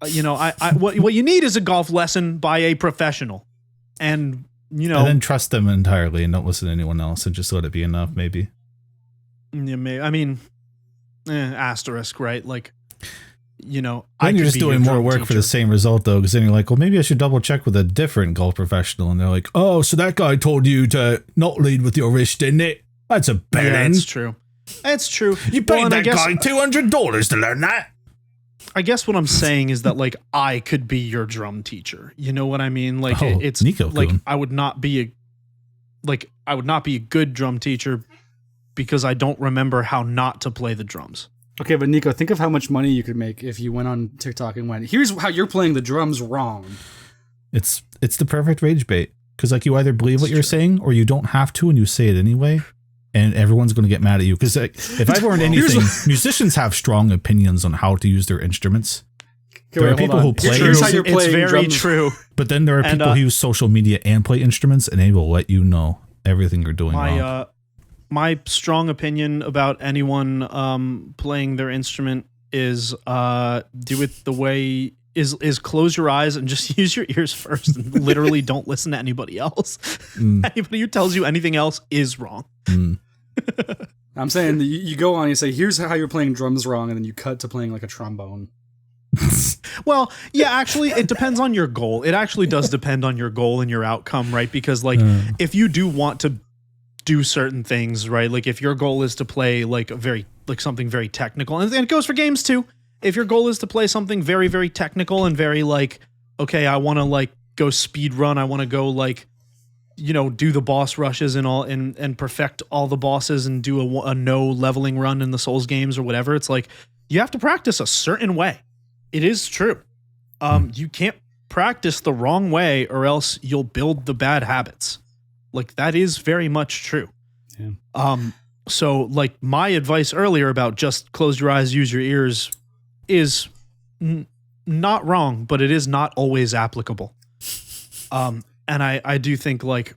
Speaker 3: you know, what you need is a golf lesson by a professional, and you know,
Speaker 1: and then trust them entirely and don't listen to anyone else and just let it be enough. Maybe.
Speaker 3: Yeah, maybe. I mean, asterisk, right? Like, you know,
Speaker 1: I you're just doing more work for the same result though, because then you're like, well, maybe I should double check with a different golf professional, and they're like, oh, so that guy told you to not lead with your wrist, didn't it? That's a bad end.
Speaker 3: That's true. It's true.
Speaker 1: You paid that guy $200 to learn that.
Speaker 3: I guess what I'm saying is that like I could be your drum teacher. You know what I mean? Like it's
Speaker 1: Nico
Speaker 3: like
Speaker 1: Kuhn.
Speaker 3: I would not be a good drum teacher because I don't remember how not to play the drums.
Speaker 2: Okay, but Nico, think of how much money you could make if you went on TikTok and went, here's how you're playing the drums wrong.
Speaker 1: It's the perfect rage bait, because like you either believe what you're saying or you don't have to and you say it anyway. And everyone's going to get mad at you. Because like, if I've learned anything, musicians have strong opinions on how to use their instruments. There are people who play.
Speaker 3: It's very true.
Speaker 1: But then there are people who use social media and play instruments, and they will let you know everything you're doing wrong.
Speaker 3: My strong opinion about anyone playing their instrument is do it the way is close your eyes and just use your ears first and literally don't listen to anybody else. Anybody who tells you anything else is wrong.
Speaker 2: I'm saying that you go on, you say, here's how you're playing drums wrong, and then you cut to playing like a trombone.
Speaker 3: Well, yeah, actually, it depends on your goal. It actually does depend on your goal and your outcome, right? Because like, if you do want to do certain things, right? Like if your goal is to play like something very technical, and it goes for games too. If your goal is to play something very, very technical and very like, okay, I want to like go speed run. I want to go like, do the boss rushes and all and perfect all the bosses and do a no leveling run in the Souls games or whatever. It's like, you have to practice a certain way. It is true. You can't practice the wrong way or else you'll build the bad habits. Like that is very much true. Yeah. So like my advice earlier about just close your eyes, use your ears is not wrong, but it is not always applicable. And I do think like,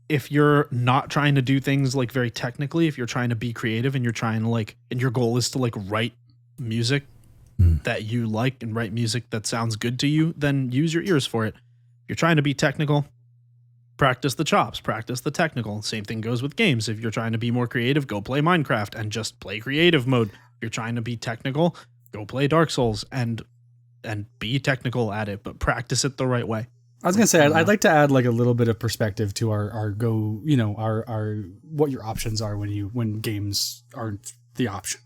Speaker 3: if you're not trying to do things like very technically, if you're trying to be creative and you're trying to like, and your goal is to like write music that you like and write music that sounds good to you, then use your ears for it. If you're trying to be technical, practice the chops, practice the technical. Same thing goes with games. If you're trying to be more creative, go play Minecraft and just play creative mode. If you're trying to be technical, go play Dark Souls and be technical at it, but practice it the right way.
Speaker 2: I was gonna say I'd like to add like a little bit of perspective to our what your options are when games aren't the option.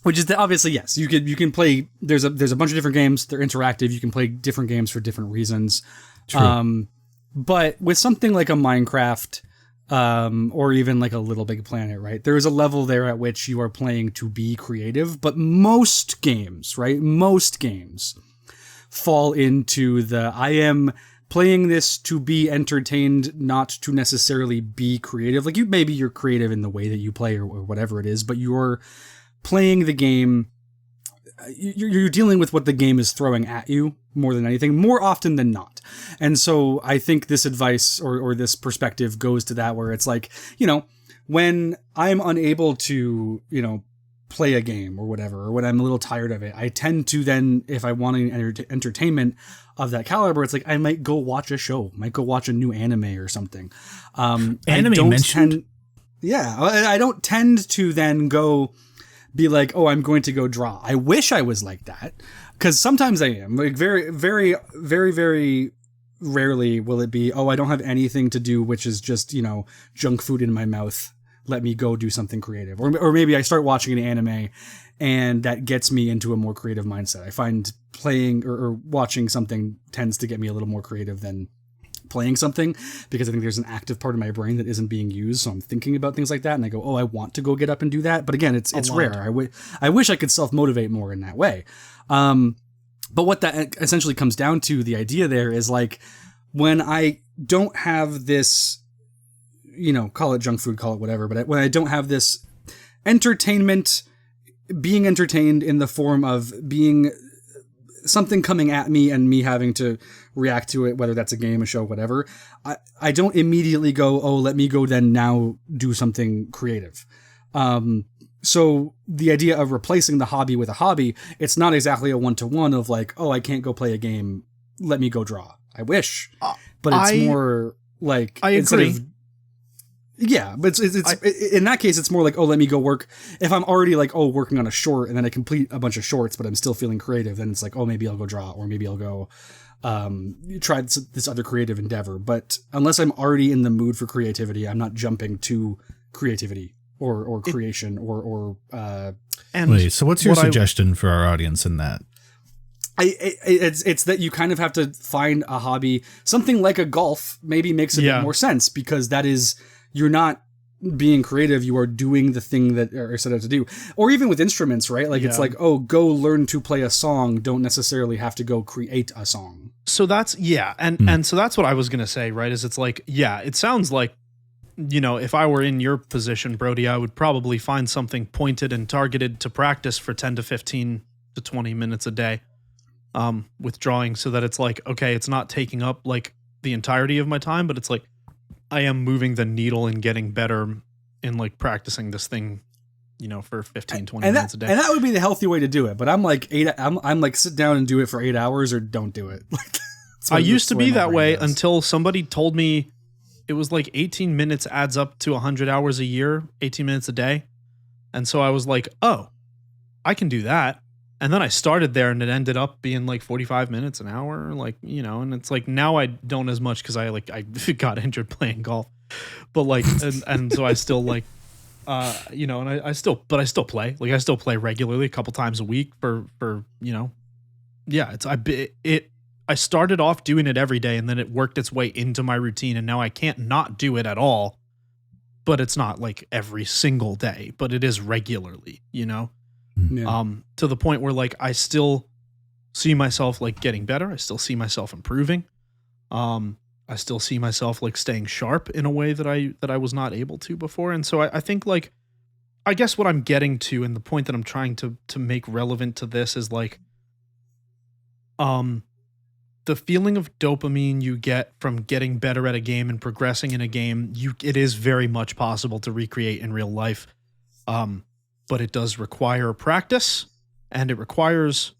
Speaker 2: Which is that obviously yes, you can play. There's a bunch of different games. They're interactive. You can play different games for different reasons. True. But with something like a Minecraft, or even like a Little Big Planet, right? There is a level there at which you are playing to be creative. But most games, right? Most games fall into the I am playing this to be entertained, not to necessarily be creative. Like maybe you're creative in the way that you play or whatever it is, but you're playing the game. You're dealing with what the game is throwing at you more than anything, more often than not. And so I think this advice or this perspective goes to that, where it's like, when I'm unable to, play a game or whatever, or when I'm a little tired of it, I tend to then, if I want entertainment of that caliber, it's like I might go watch a show, might go watch a new anime or something.
Speaker 1: Anime mentioned?
Speaker 2: I don't tend to then go be like, oh, I'm going to go draw. I wish I was like that, because sometimes I am. Like very, very, very, very rarely will it be, oh, I don't have anything to do, which is just, junk food in my mouth. Let me go do something creative. Or maybe I start watching an anime and that gets me into a more creative mindset. I find playing or watching something tends to get me a little more creative than playing something, because I think there's an active part of my brain that isn't being used. So I'm thinking about things like that and I go, oh, I want to go get up and do that. But again, it's rare. I wish I could self-motivate more in that way. But what that essentially comes down to, the idea there is like, when I don't have this, call it junk food, call it whatever, but when I don't have this entertainment, being entertained in the form of being something coming at me and me having to react to it, whether that's a game, a show, whatever, I don't immediately go, oh, let me go then now do something creative. So the idea of replacing the hobby with a hobby, it's not exactly a one-to-one of like, oh, I can't go play a game, let me go draw. I wish, but it's more like,
Speaker 3: I agree.
Speaker 2: Yeah, but it's in that case, it's more like, oh, let me go work. If I'm already like, oh, working on a short and then I complete a bunch of shorts, but I'm still feeling creative, then it's like, oh, maybe I'll go draw, or maybe I'll go try this other creative endeavor. But unless I'm already in the mood for creativity, I'm not jumping to creativity or creation or.
Speaker 1: Wait, so what's your suggestion for our audience in that?
Speaker 2: It's that you kind of have to find a hobby. Something like a golf maybe makes a bit more sense, because that is, you're not being creative, you are doing the thing that are set out to do. Or even with instruments, right? Like it's like, oh, go learn to play a song, don't necessarily have to go create a song.
Speaker 3: So that's and so that's what I was gonna say, right? Is it's like, it sounds like, if I were in your position, Brody, I would probably find something pointed and targeted to practice for 10 to 15 to 20 minutes a day. With drawing, so that it's like, okay, it's not taking up like the entirety of my time, but it's like I am moving the needle and getting better in like practicing this thing, for 15, 20 minutes a day.
Speaker 2: And that would be the healthy way to do it. But I'm like I'm like, sit down and do it for 8 hours or don't do it.
Speaker 3: I used to be that way until somebody told me like 18 minutes adds up to 100 hours a year, 18 minutes a day. And so I was like, oh, I can do that. And then I started there and it ended up being like 45 minutes, an hour, like, and it's like now I don't as much because I got injured playing golf. But like, and so I still like, and I still play. Like I still play regularly a couple times a week for yeah, I started off doing it every day and then it worked its way into my routine and now I can't not do it at all. But it's not like every single day, but it is regularly,
Speaker 2: Yeah.
Speaker 3: To the point where like I still see myself like getting better. I still see myself improving. I still see myself like staying sharp in a way that I was not able to before. And so I think like, I guess what I'm getting to and the point that I'm trying to make relevant to this is like, the feeling of dopamine you get from getting better at a game and progressing in a game, it is very much possible to recreate in real life. But it does require practice and it requires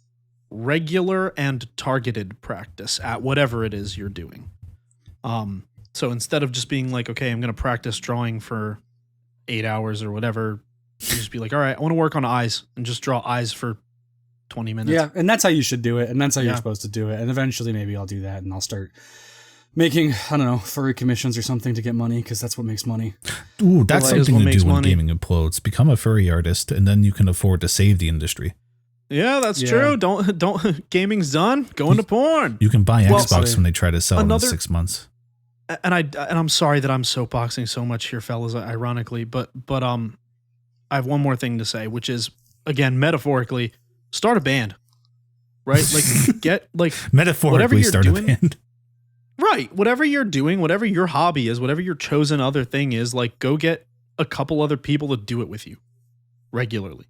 Speaker 3: regular and targeted practice at whatever it is you're doing. So instead of just being like, okay, I'm going to practice drawing for 8 hours or whatever, you just be like, all right, I want to work on eyes and just draw eyes for 20 minutes.
Speaker 2: Yeah, and that's how you should do it, and that's how you're supposed to do it. And eventually maybe I'll do that and I'll start making, I don't know, furry commissions or something to get money because that's what makes money.
Speaker 1: Ooh, that's
Speaker 3: Like,
Speaker 1: something
Speaker 3: what
Speaker 1: to
Speaker 3: makes
Speaker 1: do when
Speaker 3: money.
Speaker 1: gaming implodes. Become a furry artist and then you can afford to save the industry.
Speaker 3: Yeah, that's true. Don't gaming's done. Go into porn.
Speaker 1: You can buy
Speaker 3: Well,
Speaker 1: Xbox when they try to sell it in
Speaker 3: another-
Speaker 1: 6 months.
Speaker 3: And I'm sorry that I'm soapboxing so much here, fellas, ironically, but I have one more thing to say, which is, again, metaphorically, start a band. Right? Like get like
Speaker 1: Metaphorically start a band.
Speaker 3: Right. Whatever you're doing, whatever your hobby is, whatever your chosen other thing is, like go get a couple other people to do it with you regularly.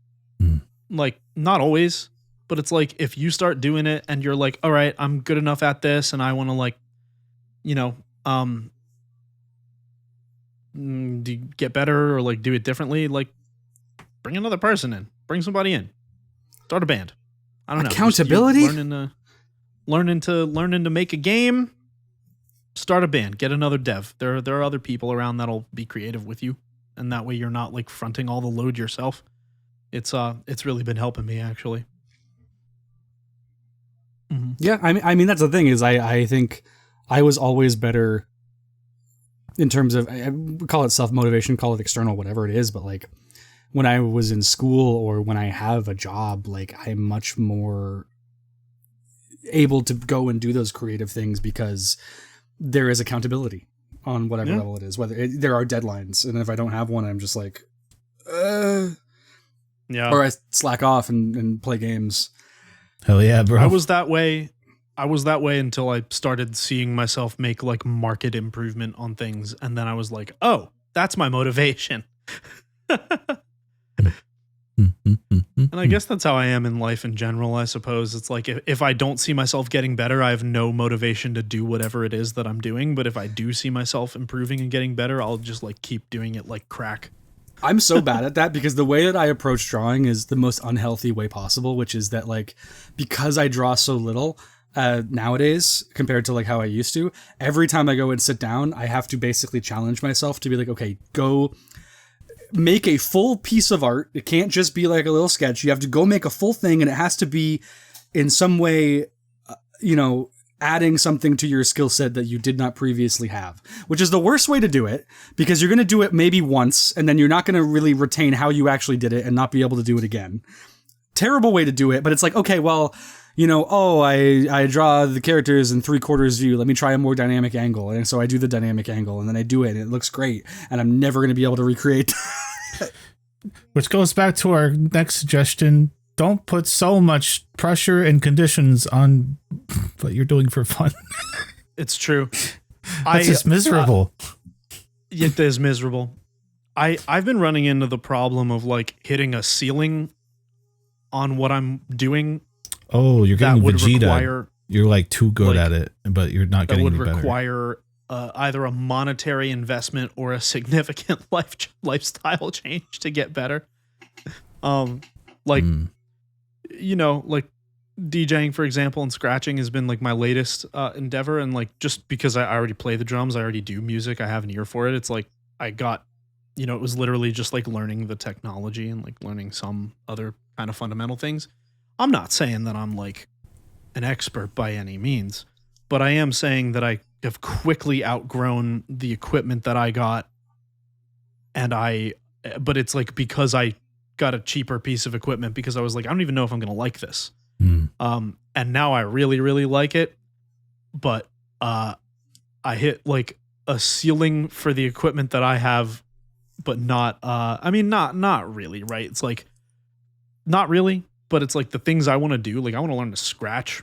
Speaker 3: Like not always, but it's like if you start doing it and you're like, all right, I'm good enough at this and I want to like, get better or like do it differently, like bring another person in, bring somebody in, start a band. I don't know.
Speaker 2: Accountability?
Speaker 3: Learning to make a game, start a band, get another dev. There are other people around that'll be creative with you. And that way you're not like fronting all the load yourself. It's really been helping me actually. Mm-hmm.
Speaker 2: Yeah, I mean that's the thing is I think I was always better in terms of, I call it self-motivation, call it external, whatever it is, but like when I was in school or when I have a job, like I'm much more able to go and do those creative things because there is accountability on whatever level it is, there are deadlines. And if I don't have one, I'm just like, or I slack off and play games.
Speaker 1: Hell yeah, bro.
Speaker 3: I was that way until I started seeing myself make like market improvement on things. And then I was like, oh, that's my motivation. And I guess that's how I am in life in general, I suppose. It's like if I don't see myself getting better, I have no motivation to do whatever it is that I'm doing. But if I do see myself improving and getting better, I'll just like keep doing it like crack.
Speaker 2: I'm so bad at that because the way that I approach drawing is the most unhealthy way possible, which is that like because I draw so little nowadays compared to like how I used to, every time I go and sit down, I have to basically challenge myself to be like, okay, go make a full piece of art. It can't just be like a little sketch. You have to go make a full thing, and it has to be in some way, adding something to your skill set that you did not previously have, which is the worst way to do it because you're going to do it maybe once and then you're not going to really retain how you actually did it and not be able to do it again. Terrible way to do it. But it's like, okay, well, I draw the characters in 3/4 view. Let me try a more dynamic angle. And so I do the dynamic angle and then I do it and it looks great. And I'm never going to be able to recreate.
Speaker 1: Which goes back to our next suggestion. Don't put so much pressure and conditions on what you're doing for fun.
Speaker 3: It's true.
Speaker 1: It's just miserable.
Speaker 3: It is miserable. I've been running into the problem of like hitting a ceiling on what I'm doing.
Speaker 1: Oh, you're getting
Speaker 3: that would
Speaker 1: Vegeta.
Speaker 3: require,
Speaker 1: you're like too good at it, but you're not getting any better.
Speaker 3: That would require either a monetary investment or a significant lifestyle change to get better. Like DJing, for example, and scratching has been like my latest endeavor. And like, just because I already play the drums, I already do music, I have an ear for it. It's like I got, it was literally just like learning the technology and like learning some other kind of fundamental things. I'm not saying that I'm like an expert by any means, but I am saying that I have quickly outgrown the equipment that I got. But it's like because I got a cheaper piece of equipment because I was like, I don't even know if I'm going to like this. And now I really, really like it. But I hit like a ceiling for the equipment that I have, but not, not really, right? It's like, not really, but it's like the things I want to do. Like I want to learn to scratch.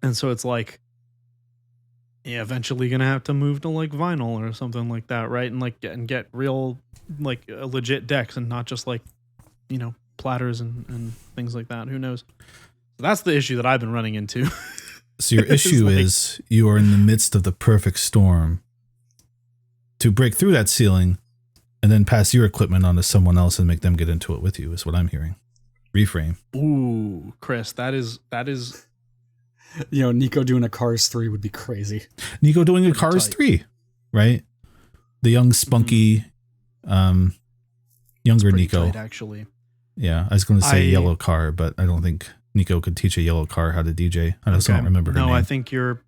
Speaker 3: And so it's like, yeah, eventually gonna have to move to like vinyl or something like that, right? And like get real, like legit decks and not just like, platters and things like that. Who knows? So that's the issue that I've been running into.
Speaker 1: So your issue is you are in the midst of the perfect storm to break through that ceiling and then pass your equipment on to someone else and make them get into it with you is what I'm hearing. Reframe.
Speaker 3: Ooh, Chris, that is
Speaker 2: Nico doing a Cars 3 would be crazy.
Speaker 1: Nico doing a Cars 3, right? The young, spunky, younger Nico.
Speaker 3: Tight, actually.
Speaker 1: Yeah, I was going to say yellow car, but I don't think Nico could teach a yellow car how to DJ. I just don't remember her name.
Speaker 3: I think you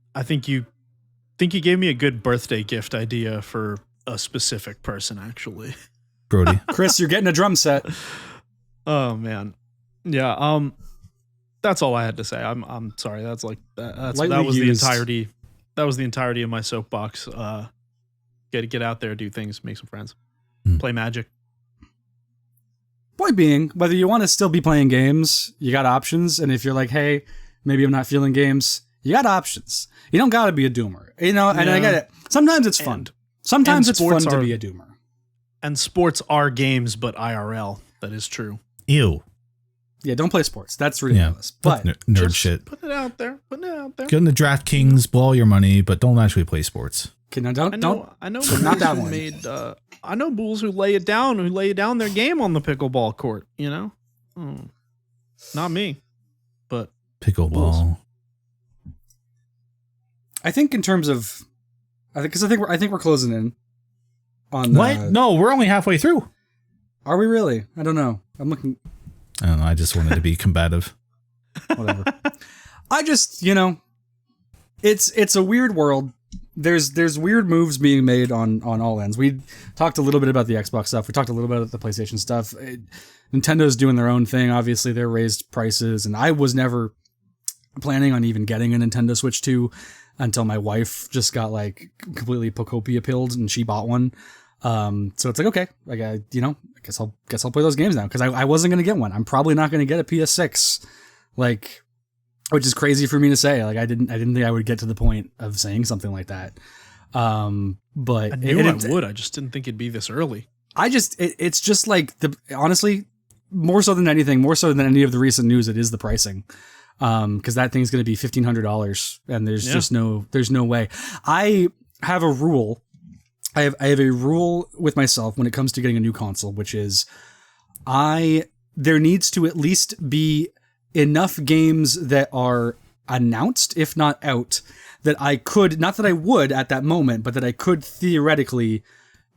Speaker 3: gave me a good birthday gift idea for a specific person, actually.
Speaker 1: Brody.
Speaker 2: Chris, you're getting a drum set.
Speaker 3: Oh man. Yeah, that's all I had to say. I'm sorry. That's like that was used. That was the entirety of my soapbox. Get out there, do things, make some friends, play Magic.
Speaker 2: Point being, whether you want to still be playing games, you got options. And if you're like, hey, maybe I'm not feeling games, you got options. You don't got to be a doomer, And I get it. Sometimes it's fun. Sometimes it's fun to be a doomer.
Speaker 3: And sports are games, but IRL. That is true.
Speaker 1: Ew.
Speaker 2: Yeah, don't play sports. That's ridiculous.
Speaker 1: Yeah, but nerd shit.
Speaker 3: Put it out there.
Speaker 1: Get in the DraftKings, blow all your money, but don't actually play sports.
Speaker 2: Okay, now
Speaker 3: I know not that one. I know bulls who lay down their game on the pickleball court. Not me, but
Speaker 1: pickleball.
Speaker 3: Bulls.
Speaker 2: I think in terms of, I think we're closing in on
Speaker 1: what? No, we're only halfway through.
Speaker 2: Are we really? I don't know. I'm looking.
Speaker 1: I don't know. I just wanted to be combative.
Speaker 2: Whatever. I just, it's a weird world. There's weird moves being made on all ends. We talked a little bit about the Xbox stuff. We talked a little bit about the PlayStation stuff. Nintendo's doing their own thing. Obviously, they're raised prices, and I was never planning on even getting a Nintendo Switch 2 until my wife just got like completely Pocopia pilled and she bought one. So it's like, okay, like I guess I'll play those games now because I wasn't gonna get one. I'm probably not gonna get a PS6, like, which is crazy for me to say. Like I didn't think I would get to the point of saying something like that. But
Speaker 3: I knew I would. I just didn't think it'd be this early.
Speaker 2: It's just like honestly, more so than anything, more so than any of the recent news, it is the pricing. Because that thing's going to be $1,500 and there's just no way. I have a rule. I have a rule with myself when it comes to getting a new console, which is there needs to at least be enough games that are announced, if not out, that I could, not that I would at that moment, but that I could theoretically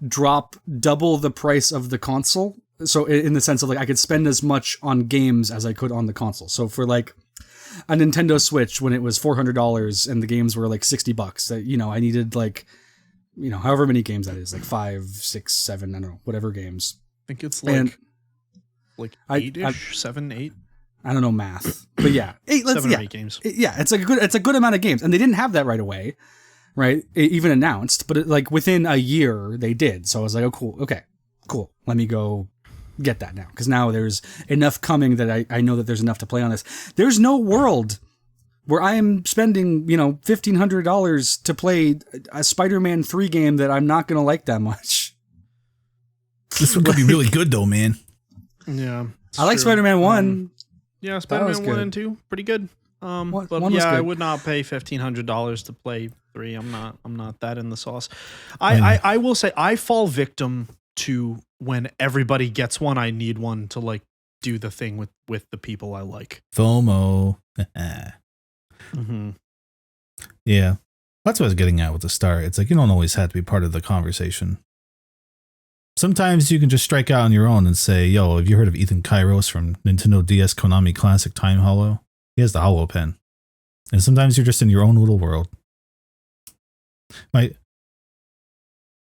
Speaker 2: drop double the price of the console. So in the sense of like, I could spend as much on games as I could on the console. So for like a Nintendo Switch, when it was $400 and the games were like $60, I needed like, however many games that is, like 5, 6, 7, I don't know, whatever games.
Speaker 3: I think it's like 8-ish, 7, 8.
Speaker 2: I don't know math, but yeah,
Speaker 3: 7 or 8 games.
Speaker 2: It's a good amount of games, and they didn't have that right away, right? Even announced, but like within a year they did. So I was like, oh, cool, okay, cool. Let me go get that now, because now there's enough coming that I know that there's enough to play on this. There's no world where I am spending $1,500 to play a Spider-Man 3 game that I'm not gonna like that much.
Speaker 1: This one could be really good though, man.
Speaker 3: Yeah,
Speaker 2: I like Spider-Man 1.
Speaker 3: Yeah, Spider-Man 1 and 2, pretty good. But yeah, good. I would not pay $1,500 to play 3. I'm not that in the sauce. I will say I fall victim to when everybody gets one, I need one to like do the thing with the people I like.
Speaker 1: FOMO.
Speaker 3: Mm-hmm.
Speaker 1: Yeah. That's what I was getting at with the start. It's like you don't always have to be part of the conversation. Sometimes you can just strike out on your own and say, yo, have you heard of Ethan Kairos from Nintendo DS Konami Classic Time Hollow? He has the Hollow Pen. And sometimes you're just in your own little world.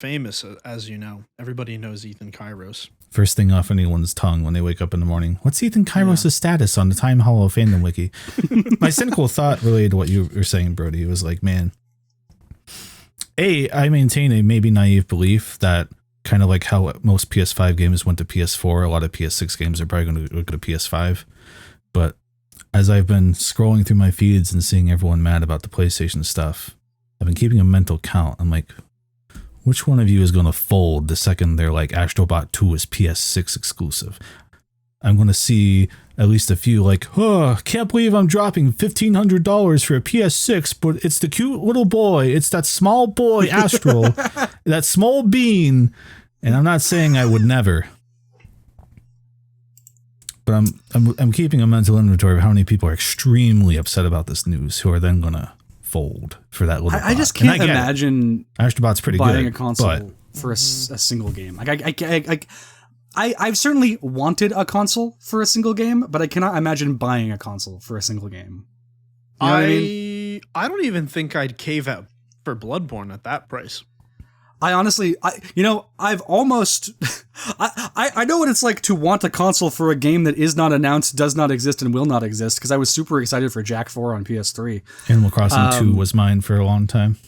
Speaker 3: Famous, as you know. Everybody knows Ethan Kairos.
Speaker 1: First thing off anyone's tongue when they wake up in the morning. What's Ethan Kairos' status on the Time Hollow fandom wiki? My cynical thought related to what you were saying, Brody, was like, man, I maintain a maybe naive belief that kind of like how most PS5 games went to PS4, a lot of PS6 games are probably going to go to PS5. But as I've been scrolling through my feeds and seeing everyone mad about the PlayStation stuff, I've been keeping a mental count. I'm like, which one of you is going to fold the second they're like Astrobot 2 is PS6 exclusive? I'm going to see at least a few like, oh, can't believe I'm dropping $1,500 for a PS6, but it's the cute little boy. It's that small boy Astro, that small bean. And I'm not saying I would never, but I'm keeping a mental inventory of how many people are extremely upset about this news who are then going to fold for that little.
Speaker 2: I just can't imagine
Speaker 1: Astrobot's pretty
Speaker 2: buying
Speaker 1: good,
Speaker 2: a console for a single game. Like I've certainly wanted a console for a single game, but I cannot imagine buying a console for a single game. You know what I mean?
Speaker 3: I don't even think I'd cave out for Bloodborne at that price.
Speaker 2: I honestly, I've almost, I know what it's like to want a console for a game that is not announced, does not exist, and will not exist, because I was super excited for Jak 4 on PS3.
Speaker 1: Animal Crossing 2 was mine for a long time.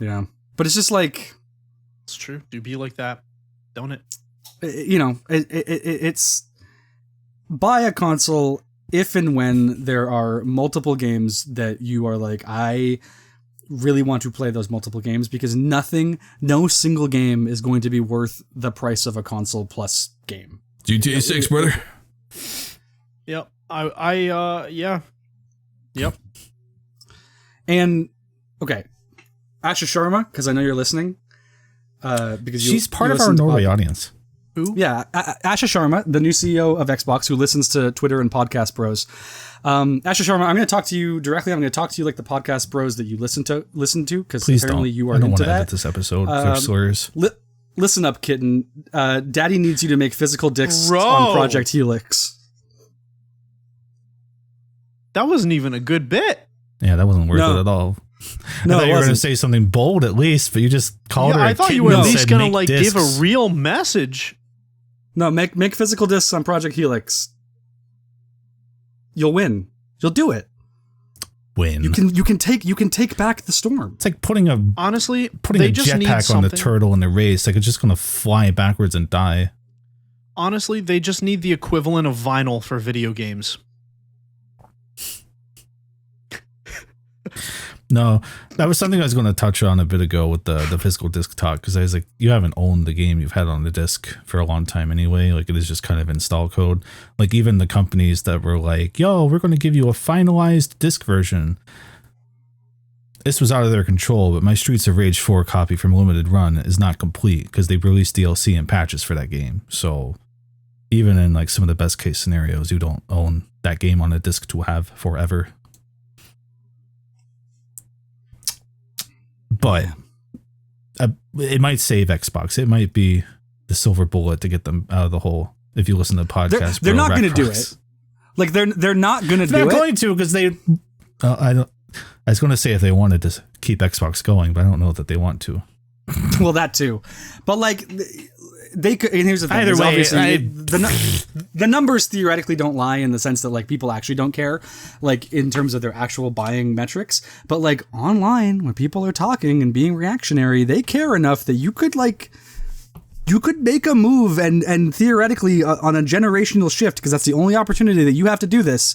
Speaker 2: Yeah. But it's just like...
Speaker 3: It's true. Do be like that. Don't it?
Speaker 2: It's... Buy a console if and when there are multiple games that you are like, I really want to play those multiple games, because no single game is going to be worth the price of a console plus game.
Speaker 1: GTA 6, brother.
Speaker 3: Yep. Yeah. Yep.
Speaker 2: And okay, Asha Sharma, because I know you're listening. Because
Speaker 1: she's part of our Norway audience.
Speaker 2: Who? Yeah, Asha Sharma, the new CEO of Xbox, who listens to Twitter and Podcast Bros. Asha Sharma, I'm going to talk to you directly. I'm going to talk to you like the Podcast Bros that you listen to, because apparently you are into that. I don't want to edit
Speaker 1: this episode for slurs.
Speaker 2: Listen up, kitten. Daddy needs you to make physical discs on Project Helix.
Speaker 3: That wasn't even a good bit.
Speaker 1: Yeah, that wasn't worth it at all.
Speaker 2: No,
Speaker 1: I thought you were going to say something bold at least, but you just called her a
Speaker 3: I thought
Speaker 1: kitten.
Speaker 3: you were at least going to like
Speaker 1: discs.
Speaker 3: give a real message.
Speaker 2: No, make physical discs on Project Helix. You'll win. You'll do it.
Speaker 1: Win.
Speaker 2: You can take back the storm.
Speaker 1: It's like putting a jetpack on the turtle in the race. Like it's just going to fly backwards and die.
Speaker 3: Honestly, they just need the equivalent of vinyl for video games.
Speaker 1: No, that was something I was going to touch on a bit ago with the physical disc talk, because I was like, you haven't owned the game you've had on the disc for a long time anyway. Like it is just kind of install code. Like even the companies that were like, yo, we're going to give you a finalized disc version. This was out of their control, but my Streets of Rage 4 copy from Limited Run is not complete because they released DLC and patches for that game. So even in like some of the best case scenarios, you don't own that game on a disc to have forever. But it might save Xbox. It might be the silver bullet to get them out of the hole. If you listen to the podcast,
Speaker 2: they're not going to do it. Like they're not going to do it.
Speaker 1: They're going to, because they. I was going to say if they wanted to keep Xbox going, but I don't know that they want to.
Speaker 2: Well, that too, but like they could. And here's the thing:
Speaker 1: either way,
Speaker 2: the numbers theoretically don't lie in the sense that like people actually don't care, like in terms of their actual buying metrics. But like online, when people are talking and being reactionary, they care enough that you could make a move and theoretically on a generational shift, because that's the only opportunity that you have to do this.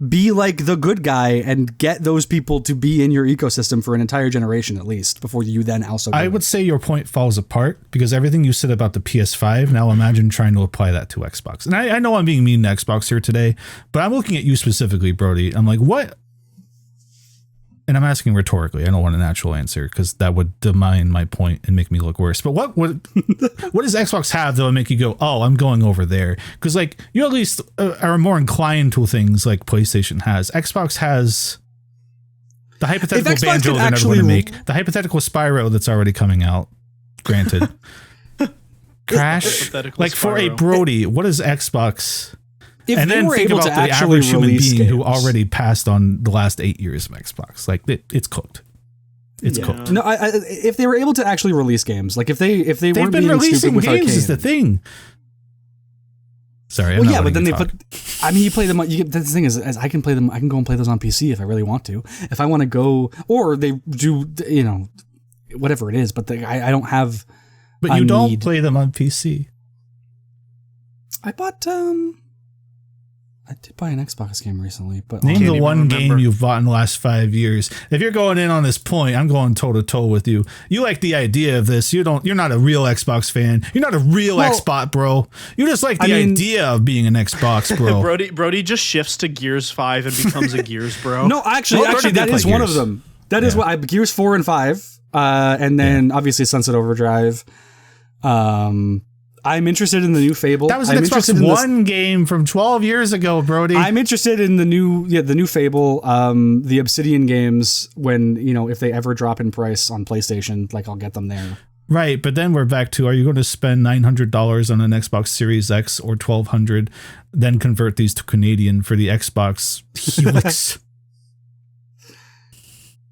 Speaker 2: Be like the good guy and get those people to be in your ecosystem for an entire generation at least before you then also.
Speaker 1: I would say your point falls apart, because everything you said about the PS5, now imagine trying to apply that to Xbox. And I know I'm being mean to Xbox here today, but I'm looking at you specifically, Brody. I'm like, what? and I'm asking rhetorically, I don't want an actual answer because that would demean my point and make me look worse. But what does Xbox have that would make you go, oh, I'm going over there? Because like you at least are more inclined to things like PlayStation has. Xbox has the hypothetical Banjo they're never going to make, the hypothetical Spyro that's already coming out. Granted, Crash. Like Spyro. For a Brody, what is Xbox?
Speaker 2: If
Speaker 1: and then think about the average human being who already passed on the last 8 years of Xbox. Like it's cooked. It's cooked.
Speaker 2: No, if they were able to actually release games, like if they weren't
Speaker 1: been
Speaker 2: being
Speaker 1: releasing
Speaker 2: stupid with
Speaker 1: games
Speaker 2: Arcane.
Speaker 1: is the thing. Sorry,
Speaker 2: well, yeah, but then they put. I mean, you play them. That's the thing is I can play them. I can go and play those on PC if I really want to. If I want to go, or they do, you know, whatever it is. But I don't have.
Speaker 1: But you don't play them on PC.
Speaker 2: I bought. I did buy an Xbox game recently, but
Speaker 1: name the one game you've bought in the last 5 years. If you're going in on this point, I'm going toe to toe with you. You like the idea of this. You're not a real Xbox fan. You're not a real Xbox bro. You just like the idea of being an Xbox bro.
Speaker 3: Brody just shifts to Gears 5 and becomes a Gears bro.
Speaker 2: No, actually, that is one of them. That is what Gears 4 and 5, and then obviously Sunset Overdrive. I'm interested in the new Fable.
Speaker 1: That was an Xbox One game from 12 years ago, Brody.
Speaker 2: I'm interested in the new Fable, the Obsidian games. When if they ever drop in price on PlayStation, like I'll get them there.
Speaker 1: Right, but then we're back to: are you going to spend $900 on an Xbox Series X or $1,200, then convert these to Canadian for the Xbox Helix?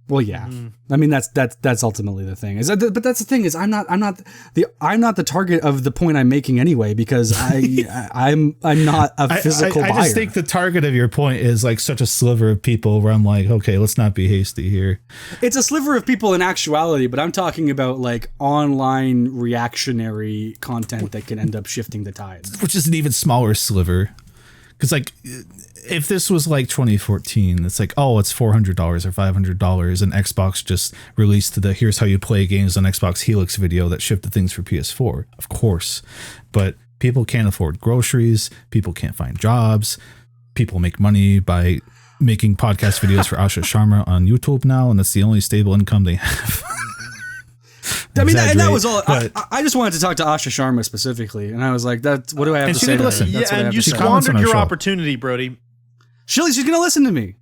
Speaker 2: Well, yeah. I mean that's ultimately the thing. But that's the thing is I'm not the target of the point I'm making anyway, because I'm not a physical buyer. I
Speaker 1: just think the target of your point is like such a sliver of people where I'm like, okay, let's not be hasty here.
Speaker 2: It's a sliver of people in actuality, but I'm talking about like online reactionary content that can end up shifting the tides.
Speaker 1: Which is an even smaller sliver. Because like if this was like 2014, it's like, oh, it's $400 or $500, and Xbox just released the here's how you play games on Xbox Helix video that shipped the things for PS4, of course. But people can't afford groceries, people can't find jobs, people make money by making podcast videos for Asha Sharma on YouTube now, and that's the only stable income they have.
Speaker 2: I mean, and that was all. I just wanted to talk to Asha Sharma specifically, and I was like, "What do I have to say?"
Speaker 1: Listen.
Speaker 3: And you squandered your opportunity, Brody.
Speaker 2: She's going to listen to me.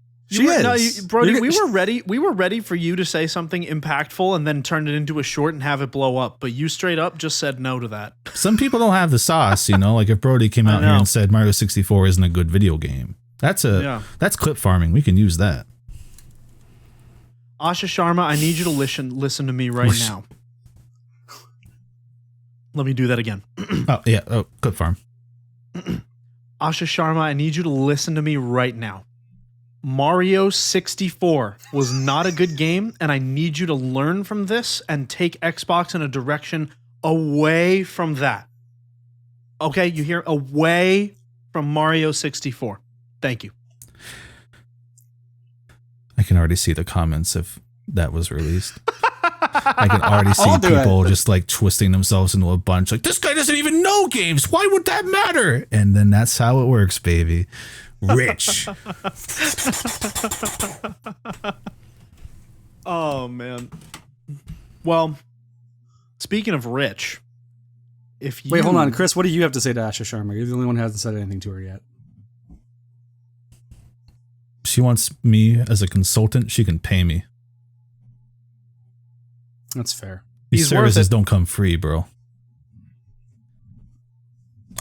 Speaker 3: Brody. We were ready for you to say something impactful and then turn it into a short and have it blow up. But you straight up just said no to that.
Speaker 1: Some people don't have the sauce, Like if Brody came out here and said Mario 64 isn't a good video game, that's clip farming. We can use that.
Speaker 3: Asha Sharma, I need you to listen to me right now. Let me do that again.
Speaker 1: Clip farm.
Speaker 3: Asha Sharma, I need you to listen to me right now. Mario 64 was not a good game, and I need you to learn from this and take Xbox in a direction away from that. Okay, you hear? Away from Mario 64. Thank you.
Speaker 1: I can already see the comments if that was released. I can already see people just like twisting themselves into a bunch. Like, this guy doesn't even know games. Why would that matter? And then that's how it works, baby. Rich.
Speaker 3: Oh, man. Well, speaking of rich,
Speaker 2: Wait, hold on. Chris, what do you have to say to Asha Sharma? You're the only one who hasn't said anything to her yet.
Speaker 1: She wants me as a consultant. She can pay me.
Speaker 2: That's fair.
Speaker 1: These services don't come free, bro.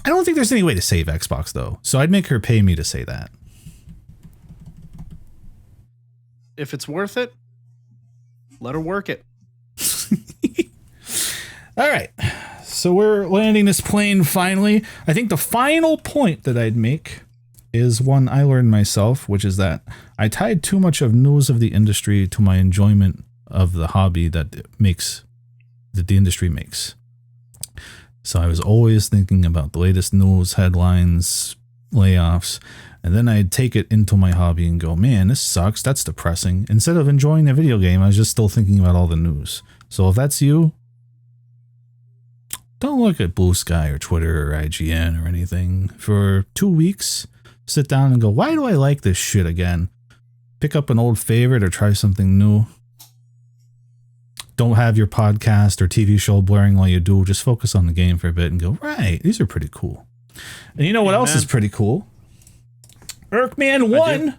Speaker 1: I don't think there's any way to save Xbox, though. So I'd make her pay me to say that.
Speaker 3: If it's worth it, let her work it.
Speaker 1: All right. So we're landing this plane finally. I think the final point that I'd make is one I learned myself, which is that I tied too much of news of the industry to my enjoyment of the hobby that the industry makes. So I was always thinking about the latest news, headlines, layoffs, and then I'd take it into my hobby and go, man, this sucks. That's depressing. Instead of enjoying the video game, I was just still thinking about all the news. So if that's you, don't look at Blue Sky or Twitter or IGN or anything for 2 weeks. Sit down and go, why do I like this shit again? pick up an old favorite or try something new. Don't have your podcast or TV show blaring while you do. Just focus on the game for a bit and go, right, these are pretty cool. And you know what else is pretty cool? Erkman1,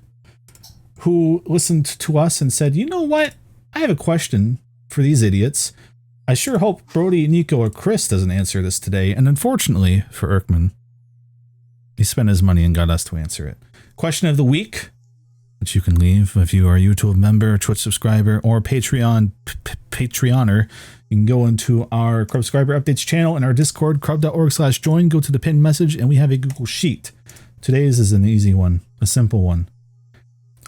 Speaker 1: who listened to us and said, you know what? I have a question for these idiots. I sure hope Brody, Nico, or Chris doesn't answer this today. And unfortunately for Erkman, he spent his money and got us to answer it. Question of the week, which you can leave if you are a YouTube member, Twitch subscriber, or Patreoner. You can go into our Crub subscriber updates channel in our Discord, crub.org/join, go to the pinned message, and we have a Google Sheet. Today's is an easy one, a simple one.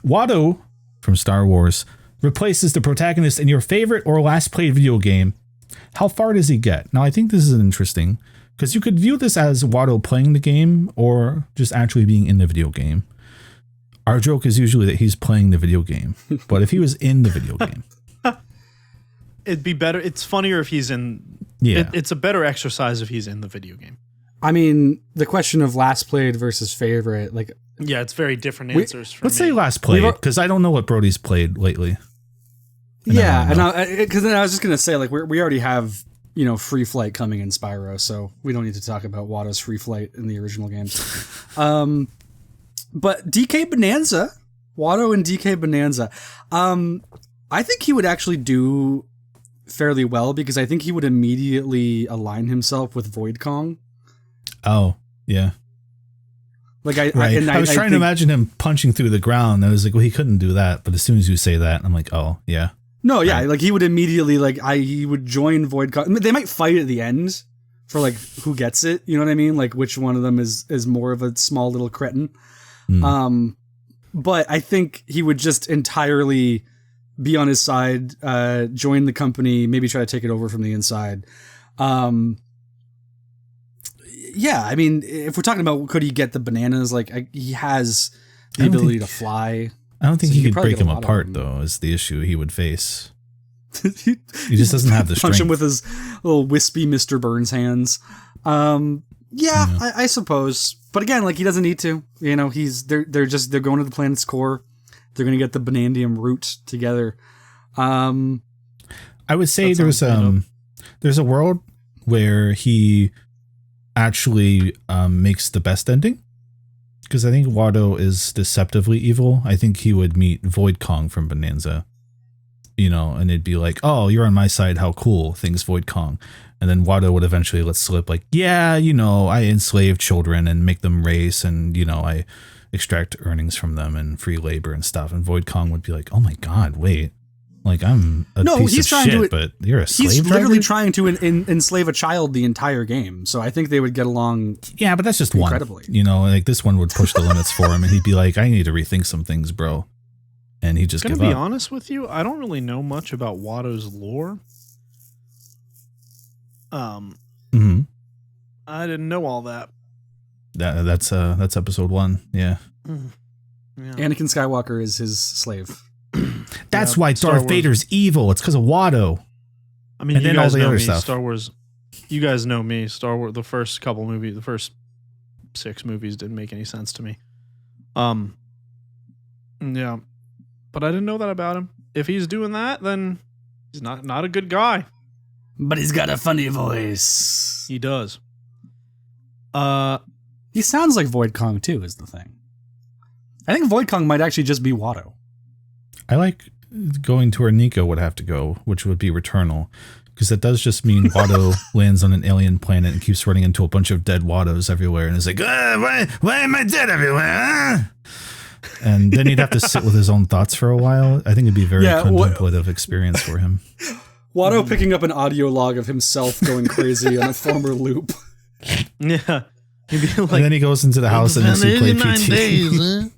Speaker 1: Watto from Star Wars replaces the protagonist in your favorite or last played video game. How far does he get? Now, I think this is interesting because you could view this as Watto playing the game or just actually being in the video game. Our joke is usually that he's playing the video game, but if he was in the video game,
Speaker 3: it'd be better. It's funnier if he's in.
Speaker 1: Yeah,
Speaker 3: it's a better exercise if he's in the video game.
Speaker 2: I mean, the question of last played versus favorite, like,
Speaker 3: yeah, it's very different answers.
Speaker 1: Let's say last played because I don't know what Brody's played lately.
Speaker 2: Yeah, and because then I was just gonna say, like, we already have, you know, Free Flight coming in Spyro, so we don't need to talk about Watto's Free Flight in the original games. But DK Bonanza, Watto and DK Bonanza, I think he would actually do fairly well because I think he would immediately align himself with Void Kong.
Speaker 1: Oh, yeah.
Speaker 2: Like
Speaker 1: I was trying to imagine him punching through the ground. I was like, well, he couldn't do that. But as soon as you say that, I'm like, oh, yeah.
Speaker 2: No, yeah, like he would immediately he would join Void Kong. I mean, they might fight at the end for like who gets it. You know what I mean? Like which one of them is more of a small little cretin. But I think he would just entirely be on his side, join the company, maybe try to take it over from the inside. Yeah, I mean, if we're talking about could he get the bananas, like he has the ability to fly.
Speaker 1: I don't think he could break him apart, though, is the issue he would face. He just doesn't have the strength.
Speaker 2: Punch him with his little wispy Mr. Burns hands. I suppose. But again, like he doesn't need to. You know, they're going to the planet's core. They're going to get the Banandium root together.
Speaker 1: I would say there's a world where he actually makes the best ending. Because I think Watto is deceptively evil. I think he would meet Void Kong from Bonanza. You know, and it'd be like, oh, you're on my side, how cool, thanks Void Kong. And then Watto would eventually let slip like, yeah, you know, I enslave children and make them race and, you know, I extract earnings from them and free labor and stuff. And Void Kong would be like, oh my God, wait. Like, I'm a piece of shit, but you're a slave driver?
Speaker 2: He's literally trying to enslave a child the entire game. So I think they would get along.
Speaker 1: Yeah, but that's just
Speaker 2: incredibly.
Speaker 1: One. You know, like this one would push the limits for him and he'd be like, I need to rethink some things, bro. And he'd just give up.
Speaker 3: To be honest with you, I don't really know much about Watto's lore. I didn't know all that.
Speaker 1: That's episode 1. Yeah.
Speaker 3: Yeah.
Speaker 2: Anakin Skywalker is his slave.
Speaker 1: That's why Darth Vader's evil. It's because of Watto.
Speaker 3: I mean,
Speaker 1: and then all the other stuff.
Speaker 3: Star Wars. You guys know me. Star Wars. The first 6 movies didn't make any sense to me. Yeah, but I didn't know that about him. If he's doing that, then he's not a good guy.
Speaker 2: But he's got a funny voice.
Speaker 3: He does.
Speaker 2: He sounds like Void Kong too. Is the thing. I think Void Kong might actually just be Watto.
Speaker 1: I like going to where Nico would have to go, which would be Returnal, because that does just mean Watto lands on an alien planet and keeps running into a bunch of dead Wattos everywhere, and is like, why am I dead everywhere? And then he'd have to sit with his own thoughts for a while. I think it'd be a very contemplative experience for him.
Speaker 2: Watto picking up an audio log of himself going crazy on a former loop.
Speaker 3: Yeah. He'd be like,
Speaker 1: and then he goes into the house and makes you play PT.
Speaker 3: Days,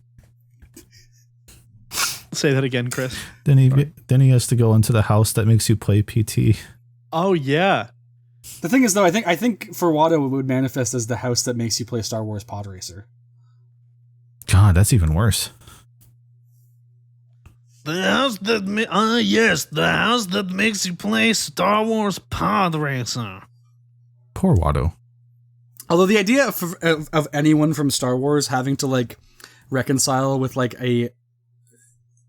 Speaker 3: Say that again, Chris.
Speaker 1: Then he has to go into the house that makes you play PT.
Speaker 3: Oh yeah.
Speaker 2: The thing is, though, I think for Watto it would manifest as the house that makes you play Star Wars Pod Racer.
Speaker 1: God, that's even worse.
Speaker 3: The house that the house that makes you play Star Wars Pod Racer.
Speaker 1: Poor Watto.
Speaker 2: Although the idea of anyone from Star Wars having to like reconcile with like a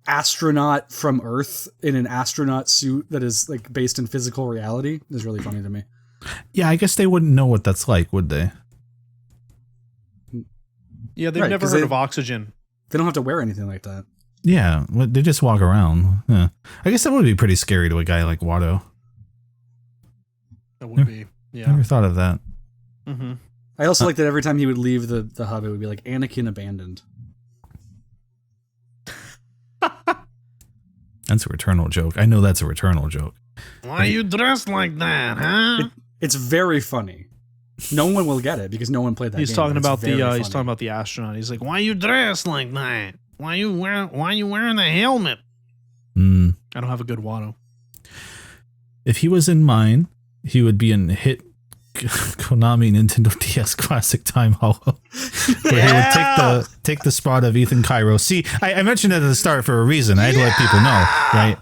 Speaker 2: astronaut from Earth in an astronaut suit that is like based in physical reality is really funny to me.
Speaker 1: Yeah, I guess they wouldn't know what that's like, would they?
Speaker 3: Yeah, they've
Speaker 2: Right,
Speaker 3: never
Speaker 2: 'cause
Speaker 3: heard
Speaker 2: they-
Speaker 3: of oxygen.
Speaker 2: They don't have to wear anything like that.
Speaker 1: Yeah, they just walk around. Yeah. I guess that would be pretty scary to a guy like Watto.
Speaker 3: That would be. Yeah.
Speaker 1: Never thought of that.
Speaker 3: Mm-hmm.
Speaker 2: I also like that every time he would leave the hub, it would be like Anakin abandoned.
Speaker 1: That's a Returnal joke. I know that's a Returnal joke.
Speaker 3: Why you dressed like that, huh?
Speaker 2: It's very funny. No one will get it because no one played that
Speaker 3: He's
Speaker 2: game.
Speaker 3: talking
Speaker 2: but it's
Speaker 3: about
Speaker 2: very
Speaker 3: the
Speaker 2: funny.
Speaker 3: he's talking about the astronaut. He's like, "Why you dressed like that? Why you wearing the helmet?"
Speaker 1: Mm.
Speaker 3: I don't have a good Watto.
Speaker 1: If he was in mine, he would be in hit Konami Nintendo DS Classic Time Hollow, where he would take the spot of Ethan Kairos. See, I mentioned it at the start for a reason. I had to let people know, right?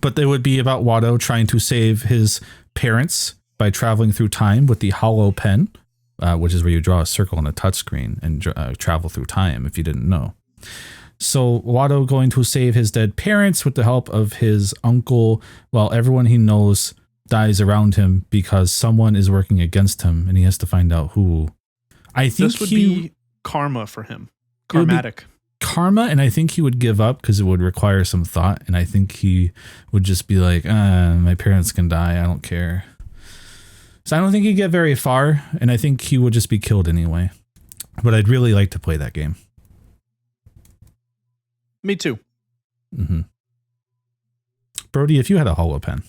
Speaker 1: But they would be about Watto trying to save his parents by traveling through time with the Hollow Pen, which is where you draw a circle on a touchscreen and travel through time, if you didn't know. So Watto going to save his dead parents with the help of his uncle, while everyone he knows dies around him because someone is working against him, and he has to find out who. I think
Speaker 3: This would be karma for him.
Speaker 1: It would be
Speaker 3: Karmatic.
Speaker 1: karma, and I think he would give up because it would require some thought, and I think he would just be like, my parents can die, I don't care. So I don't think he'd get very far, and I think he would just be killed anyway. But I'd really like to play that game.
Speaker 3: Me too.
Speaker 1: Mm-hmm. Brody, if you had a Hollow Pen.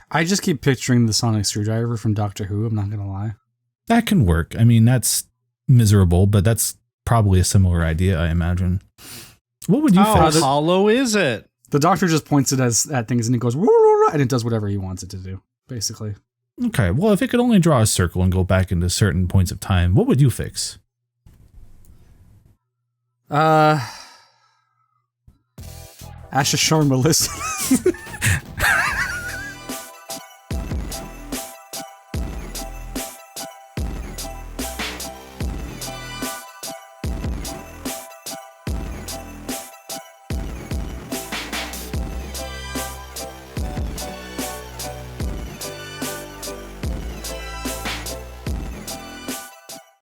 Speaker 2: I just keep picturing the sonic screwdriver from Doctor Who. I'm not gonna lie.
Speaker 1: That can work. I mean, that's miserable, but that's probably a similar idea, I imagine. What would you
Speaker 3: How
Speaker 1: fix?
Speaker 3: hollow is it?
Speaker 2: The Doctor just points it at things and it goes "Woo, woo, woo," and it does whatever he wants it to do. Basically,
Speaker 1: Okay, well, if it could only draw a circle and go back into certain points of time, what would you fix?
Speaker 2: Asha Sharma, listen.